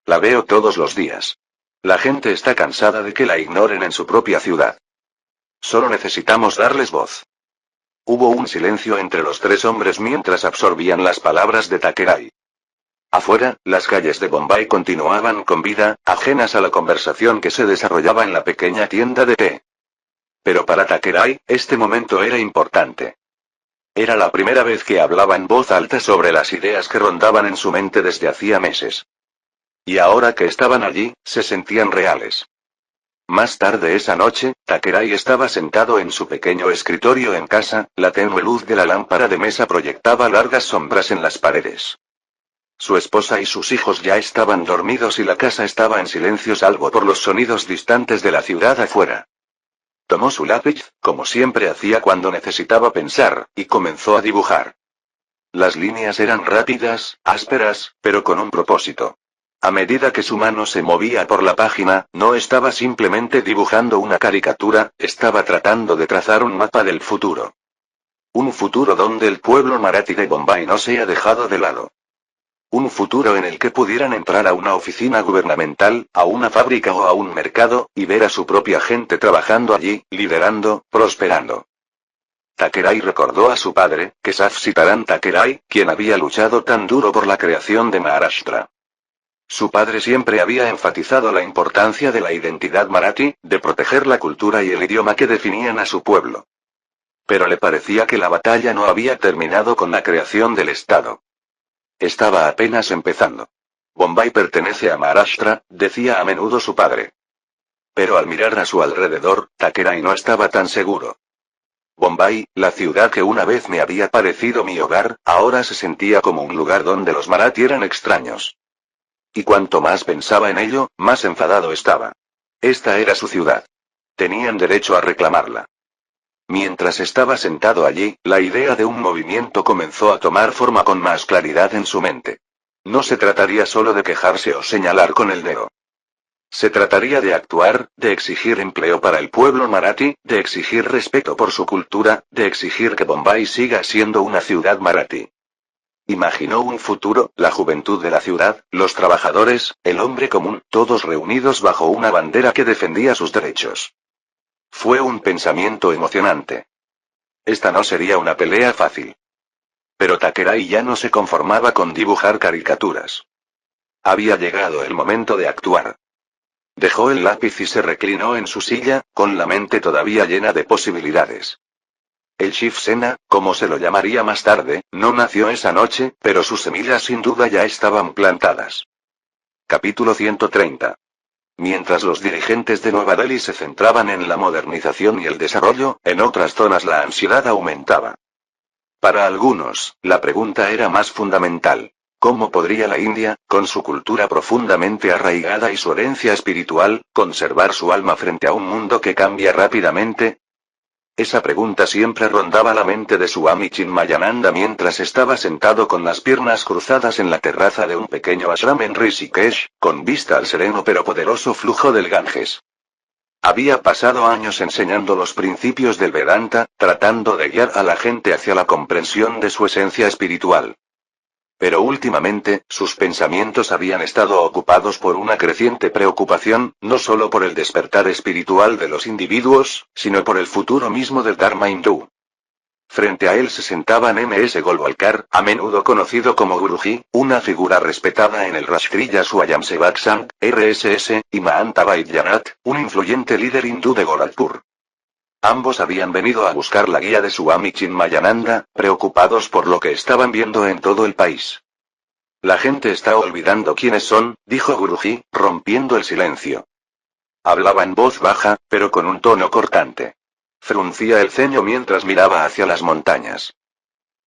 La veo todos los días. La gente está cansada de que la ignoren en su propia ciudad. Solo necesitamos darles voz. Hubo un silencio entre los tres hombres mientras absorbían las palabras de Takerai. Afuera, las calles de Bombay continuaban con vida, ajenas a la conversación que se desarrollaba en la pequeña tienda de té. Pero para Takerai, este momento era importante. Era la primera vez que hablaba en voz alta sobre las ideas que rondaban en su mente desde hacía meses. Y ahora que estaban allí, se sentían reales. Más tarde esa noche, Takerai estaba sentado en su pequeño escritorio en casa, la tenue luz de la lámpara de mesa proyectaba largas sombras en las paredes. Su esposa y sus hijos ya estaban dormidos y la casa estaba en silencio salvo por los sonidos distantes de la ciudad afuera. Tomó su lápiz, como siempre hacía cuando necesitaba pensar, y comenzó a dibujar. Las líneas eran rápidas, ásperas, pero con un propósito. A medida que su mano se movía por la página, no estaba simplemente dibujando una caricatura, estaba tratando de trazar un mapa del futuro. Un futuro donde el pueblo marathi de Bombay no sea dejado de lado. Un futuro en el que pudieran entrar a una oficina gubernamental, a una fábrica o a un mercado, y ver a su propia gente trabajando allí, liderando, prosperando. Takerai recordó a su padre, Keshav Sitaram Takerai, quien había luchado tan duro por la creación de Maharashtra. Su padre siempre había enfatizado la importancia de la identidad marathi, de proteger la cultura y el idioma que definían a su pueblo. Pero le parecía que la batalla no había terminado con la creación del Estado. Estaba apenas empezando. Bombay pertenece a Maharashtra, decía a menudo su padre. Pero al mirar a su alrededor, Takerai no estaba tan seguro. Bombay, la ciudad que una vez me había parecido mi hogar, ahora se sentía como un lugar donde los marathi eran extraños. Y cuanto más pensaba en ello, más enfadado estaba. Esta era su ciudad. Tenían derecho a reclamarla. Mientras estaba sentado allí, la idea de un movimiento comenzó a tomar forma con más claridad en su mente. No se trataría solo de quejarse o señalar con el dedo. Se trataría de actuar, de exigir empleo para el pueblo marathi, de exigir respeto por su cultura, de exigir que Bombay siga siendo una ciudad marathi. Imaginó un futuro, la juventud de la ciudad, los trabajadores, el hombre común, todos reunidos bajo una bandera que defendía sus derechos. Fue un pensamiento emocionante. Esta no sería una pelea fácil. Pero Takerai ya no se conformaba con dibujar caricaturas. Había llegado el momento de actuar. Dejó el lápiz y se reclinó en su silla, con la mente todavía llena de posibilidades. El Shiv Sena, como se lo llamaría más tarde, no nació esa noche, pero sus semillas sin duda ya estaban plantadas. Capítulo 130. Mientras los dirigentes de Nueva Delhi se centraban en la modernización y el desarrollo, en otras zonas la ansiedad aumentaba. Para algunos, la pregunta era más fundamental. ¿Cómo podría la India, con su cultura profundamente arraigada y su herencia espiritual, conservar su alma frente a un mundo que cambia rápidamente? Esa pregunta siempre rondaba la mente de Swami Chinmayananda mientras estaba sentado con las piernas cruzadas en la terraza de un pequeño ashram en Rishikesh, con vista al sereno pero poderoso flujo del Ganges. Había pasado años enseñando los principios del Vedanta, tratando de guiar a la gente hacia la comprensión de su esencia espiritual. Pero últimamente, sus pensamientos habían estado ocupados por una creciente preocupación, no solo por el despertar espiritual de los individuos, sino por el futuro mismo del Dharma hindú. Frente a él se sentaban M.S. Golwalkar, a menudo conocido como Guruji, una figura respetada en el Rashtriya Swayamsevak Sangh, RSS, y Mahanta Vaidyanatha, un influyente líder hindú de Gorakhpur. Ambos habían venido a buscar la guía de Swami Chinmayananda, preocupados por lo que estaban viendo en todo el país. La gente está olvidando quiénes son, dijo Guruji, rompiendo el silencio. Hablaba en voz baja, pero con un tono cortante. Fruncía el ceño mientras miraba hacia las montañas.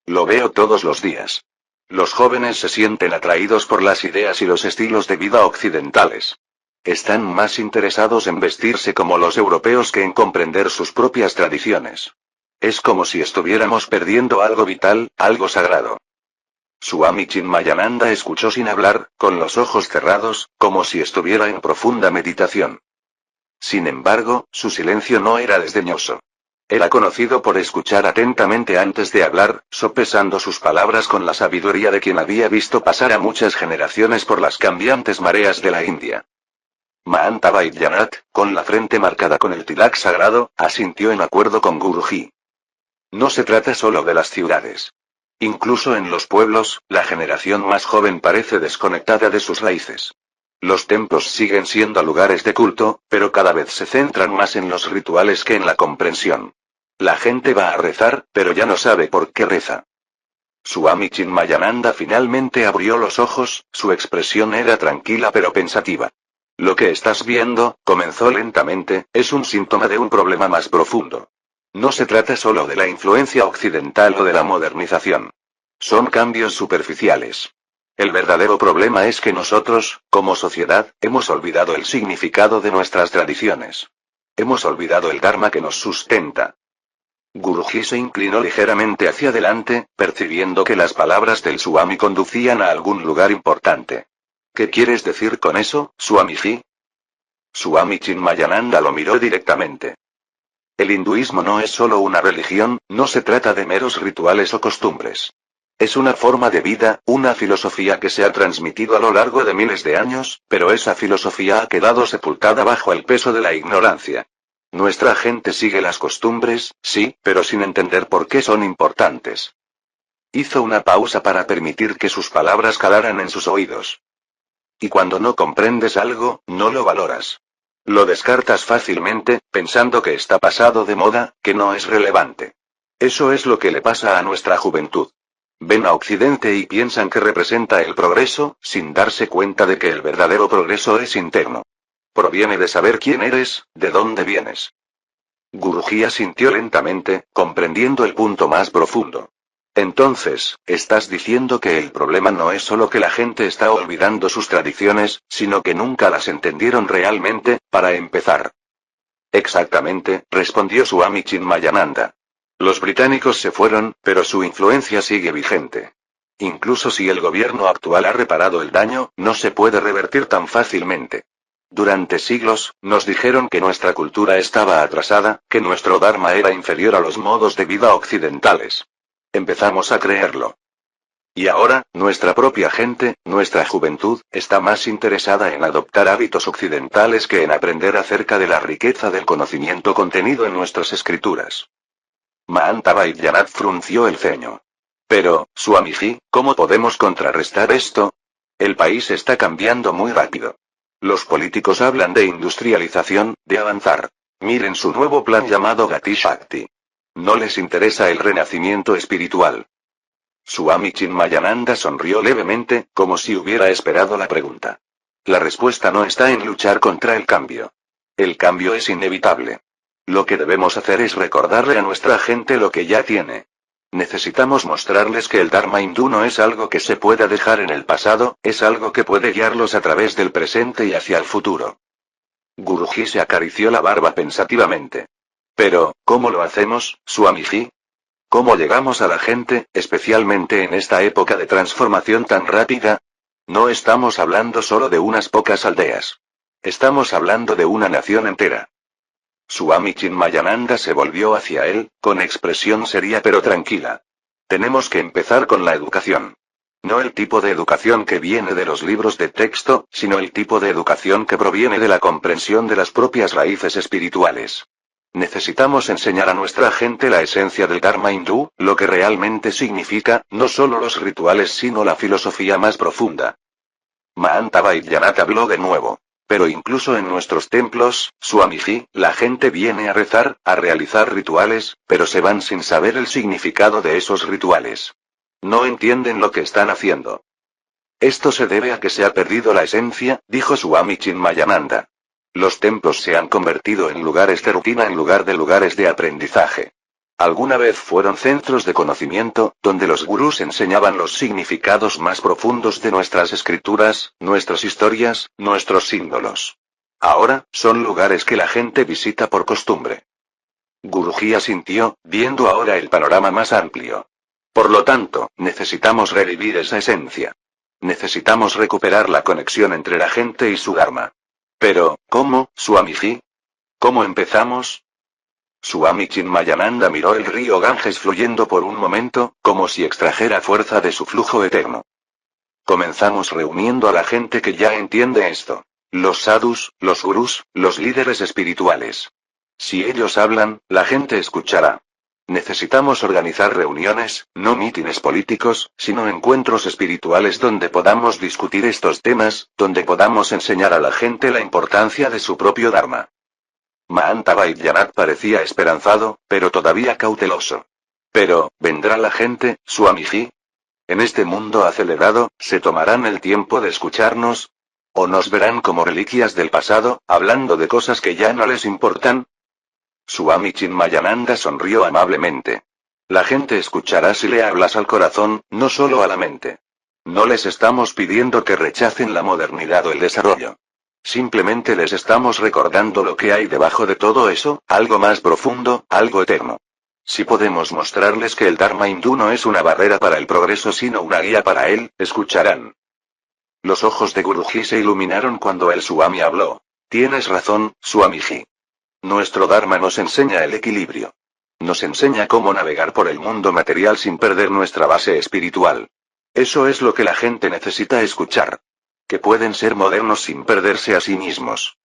Lo veo todos los días. Los jóvenes se sienten atraídos por las ideas y los estilos de vida occidentales. Están más interesados en vestirse como los europeos que en comprender sus propias tradiciones. Es como si estuviéramos perdiendo algo vital, algo sagrado. Swami Chinmayananda escuchó sin hablar, con los ojos cerrados, como si estuviera en profunda meditación. Sin embargo, su silencio no era desdeñoso. Era conocido por escuchar atentamente antes de hablar, sopesando sus palabras con la sabiduría de quien había visto pasar a muchas generaciones por las cambiantes mareas de la India. Mahanta Vaidyanatha, con la frente marcada con el tilak sagrado, asintió en acuerdo con Guruji. No se trata solo de las ciudades. Incluso en los pueblos, la generación más joven parece desconectada de sus raíces. Los templos siguen siendo lugares de culto, pero cada vez se centran más en los rituales que en la comprensión. La gente va a rezar, pero ya no sabe por qué reza. Swami Chinmayananda finalmente abrió los ojos, su expresión era tranquila pero pensativa. Lo que estás viendo, comenzó lentamente, es un síntoma de un problema más profundo. No se trata solo de la influencia occidental o de la modernización. Son cambios superficiales. El verdadero problema es que nosotros, como sociedad, hemos olvidado el significado de nuestras tradiciones. Hemos olvidado el Dharma que nos sustenta. Guruji se inclinó ligeramente hacia adelante, percibiendo que las palabras del Swami conducían a algún lugar importante. ¿Qué quieres decir con eso, Swamiji? Swami Chinmayananda lo miró directamente. El hinduismo no es solo una religión, no se trata de meros rituales o costumbres. Es una forma de vida, una filosofía que se ha transmitido a lo largo de miles de años, pero esa filosofía ha quedado sepultada bajo el peso de la ignorancia. Nuestra gente sigue las costumbres, sí, pero sin entender por qué son importantes. Hizo una pausa para permitir que sus palabras calaran en sus oídos. Y cuando no comprendes algo, no lo valoras. Lo descartas fácilmente, pensando que está pasado de moda, que no es relevante. Eso es lo que le pasa a nuestra juventud. Ven a Occidente y piensan que representa el progreso, sin darse cuenta de que el verdadero progreso es interno. Proviene de saber quién eres, de dónde vienes. Guruji asintió lentamente, comprendiendo el punto más profundo. Entonces, estás diciendo que el problema no es solo que la gente está olvidando sus tradiciones, sino que nunca las entendieron realmente, para empezar. Exactamente, respondió Swami Chinmayananda. Los británicos se fueron, pero su influencia sigue vigente. Incluso si el gobierno actual ha reparado el daño, no se puede revertir tan fácilmente. Durante siglos, nos dijeron que nuestra cultura estaba atrasada, que nuestro Dharma era inferior a los modos de vida occidentales. Empezamos a creerlo. Y ahora, nuestra propia gente, nuestra juventud, está más interesada en adoptar hábitos occidentales que en aprender acerca de la riqueza del conocimiento contenido en nuestras escrituras. Mahanta Vaidyanatha frunció el ceño. Pero, Swamiji, ¿cómo podemos contrarrestar esto? El país está cambiando muy rápido. Los políticos hablan de industrialización, de avanzar. Miren su nuevo plan llamado Gati Shakti. No les interesa el renacimiento espiritual. Swami Chinmayananda sonrió levemente, como si hubiera esperado la pregunta. La respuesta no está en luchar contra el cambio. El cambio es inevitable. Lo que debemos hacer es recordarle a nuestra gente lo que ya tiene. Necesitamos mostrarles que el Dharma hindú no es algo que se pueda dejar en el pasado, es algo que puede guiarlos a través del presente y hacia el futuro. Guruji se acarició la barba pensativamente. Pero, ¿cómo lo hacemos, Swamiji? ¿Cómo llegamos a la gente, especialmente en esta época de transformación tan rápida? No estamos hablando solo de unas pocas aldeas. Estamos hablando de una nación entera. Swami Chinmayananda se volvió hacia él, con expresión seria pero tranquila. Tenemos que empezar con la educación. No el tipo de educación que viene de los libros de texto, sino el tipo de educación que proviene de la comprensión de las propias raíces espirituales. Necesitamos enseñar a nuestra gente la esencia del Dharma hindú, lo que realmente significa, no solo los rituales sino la filosofía más profunda. Mahanta Vaidyanatha habló de nuevo. Pero incluso en nuestros templos, Swamiji, la gente viene a rezar, a realizar rituales, pero se van sin saber el significado de esos rituales. No entienden lo que están haciendo. Esto se debe a que se ha perdido la esencia, dijo Swami Chinmayananda. Los templos se han convertido en lugares de rutina en lugar de lugares de aprendizaje. Alguna vez fueron centros de conocimiento, donde los gurús enseñaban los significados más profundos de nuestras escrituras, nuestras historias, nuestros símbolos. Ahora, son lugares que la gente visita por costumbre. Guruji asintió, viendo ahora el panorama más amplio. Por lo tanto, necesitamos revivir esa esencia. Necesitamos recuperar la conexión entre la gente y su Dharma. Pero, ¿cómo, Swamiji? ¿Cómo empezamos? Swami Chinmayananda miró el río Ganges fluyendo por un momento, como si extrajera fuerza de su flujo eterno. Comenzamos reuniendo a la gente que ya entiende esto. Los sadhus, los gurús, los líderes espirituales. Si ellos hablan, la gente escuchará. Necesitamos organizar reuniones, no mítines políticos, sino encuentros espirituales donde podamos discutir estos temas, donde podamos enseñar a la gente la importancia de su propio Dharma. Mahanta Vaidyanatha parecía esperanzado, pero todavía cauteloso. Pero, ¿vendrá la gente, Swamiji? En este mundo acelerado, ¿se tomarán el tiempo de escucharnos? ¿O nos verán como reliquias del pasado, hablando de cosas que ya no les importan? Swami Chinmayananda sonrió amablemente. La gente escuchará si le hablas al corazón, no solo a la mente. No les estamos pidiendo que rechacen la modernidad o el desarrollo. Simplemente les estamos recordando lo que hay debajo de todo eso, algo más profundo, algo eterno. Si podemos mostrarles que el Dharma hindú no es una barrera para el progreso sino una guía para él, escucharán. Los ojos de Guruji se iluminaron cuando el Swami habló. Tienes razón, Swamiji. Nuestro Dharma nos enseña el equilibrio. Nos enseña cómo navegar por el mundo material sin perder nuestra base espiritual. Eso es lo que la gente necesita escuchar. Que pueden ser modernos sin perderse a sí mismos.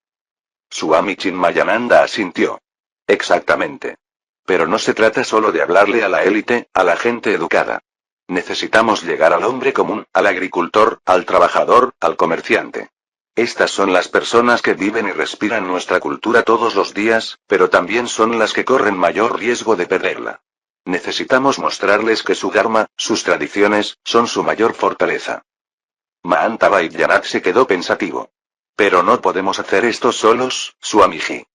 Swami Chinmayananda asintió. Exactamente. Pero no se trata solo de hablarle a la élite, a la gente educada. Necesitamos llegar al hombre común, al agricultor, al trabajador, al comerciante. Estas son las personas que viven y respiran nuestra cultura todos los días, pero también son las que corren mayor riesgo de perderla. Necesitamos mostrarles que su Dharma, sus tradiciones, son su mayor fortaleza. Mahanta Vaidyanatha se quedó pensativo. Pero no podemos hacer esto solos, Swamiji.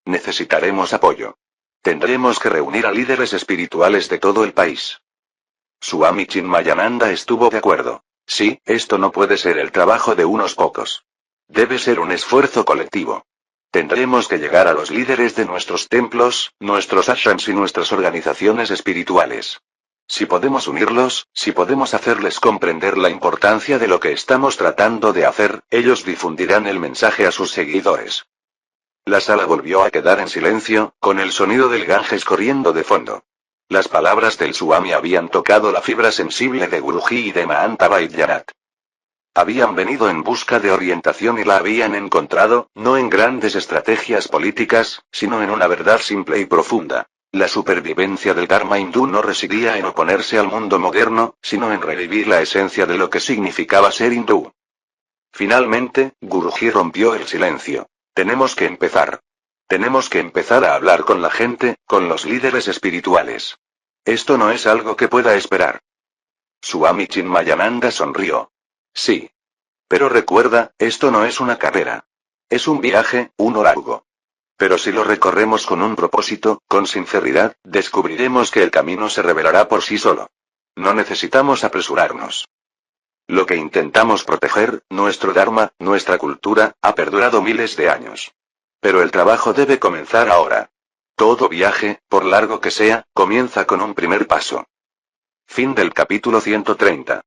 Necesitaremos apoyo. Tendremos que reunir a líderes espirituales de todo el país. Swami Chinmayananda estuvo de acuerdo. Sí, esto no puede ser el trabajo de unos pocos. Debe ser un esfuerzo colectivo. Tendremos que llegar a los líderes de nuestros templos, nuestros ashrams y nuestras organizaciones espirituales. Si podemos unirlos, si podemos hacerles comprender la importancia de lo que estamos tratando de hacer, ellos difundirán el mensaje a sus seguidores. La sala volvió a quedar en silencio, con el sonido del Ganges corriendo de fondo. Las palabras del Swami habían tocado la fibra sensible de Guruji y de Mahanta Vaidyanatha. Habían venido en busca de orientación y la habían encontrado, no en grandes estrategias políticas, sino en una verdad simple y profunda. La supervivencia del Dharma hindú no residía en oponerse al mundo moderno, sino en revivir la esencia de lo que significaba ser hindú. Finalmente, Guruji rompió el silencio. Tenemos que empezar. Tenemos que empezar a hablar con la gente, con los líderes espirituales. Esto no es algo que pueda esperar. Swami Chinmayananda sonrió. Sí. Pero recuerda, esto no es una carrera. Es un viaje, uno largo. Pero si lo recorremos con un propósito, con sinceridad, descubriremos que el camino se revelará por sí solo. No necesitamos apresurarnos. Lo que intentamos proteger, nuestro Dharma, nuestra cultura, ha perdurado miles de años. Pero el trabajo debe comenzar ahora. Todo viaje, por largo que sea, comienza con un primer paso. Fin del capítulo 130.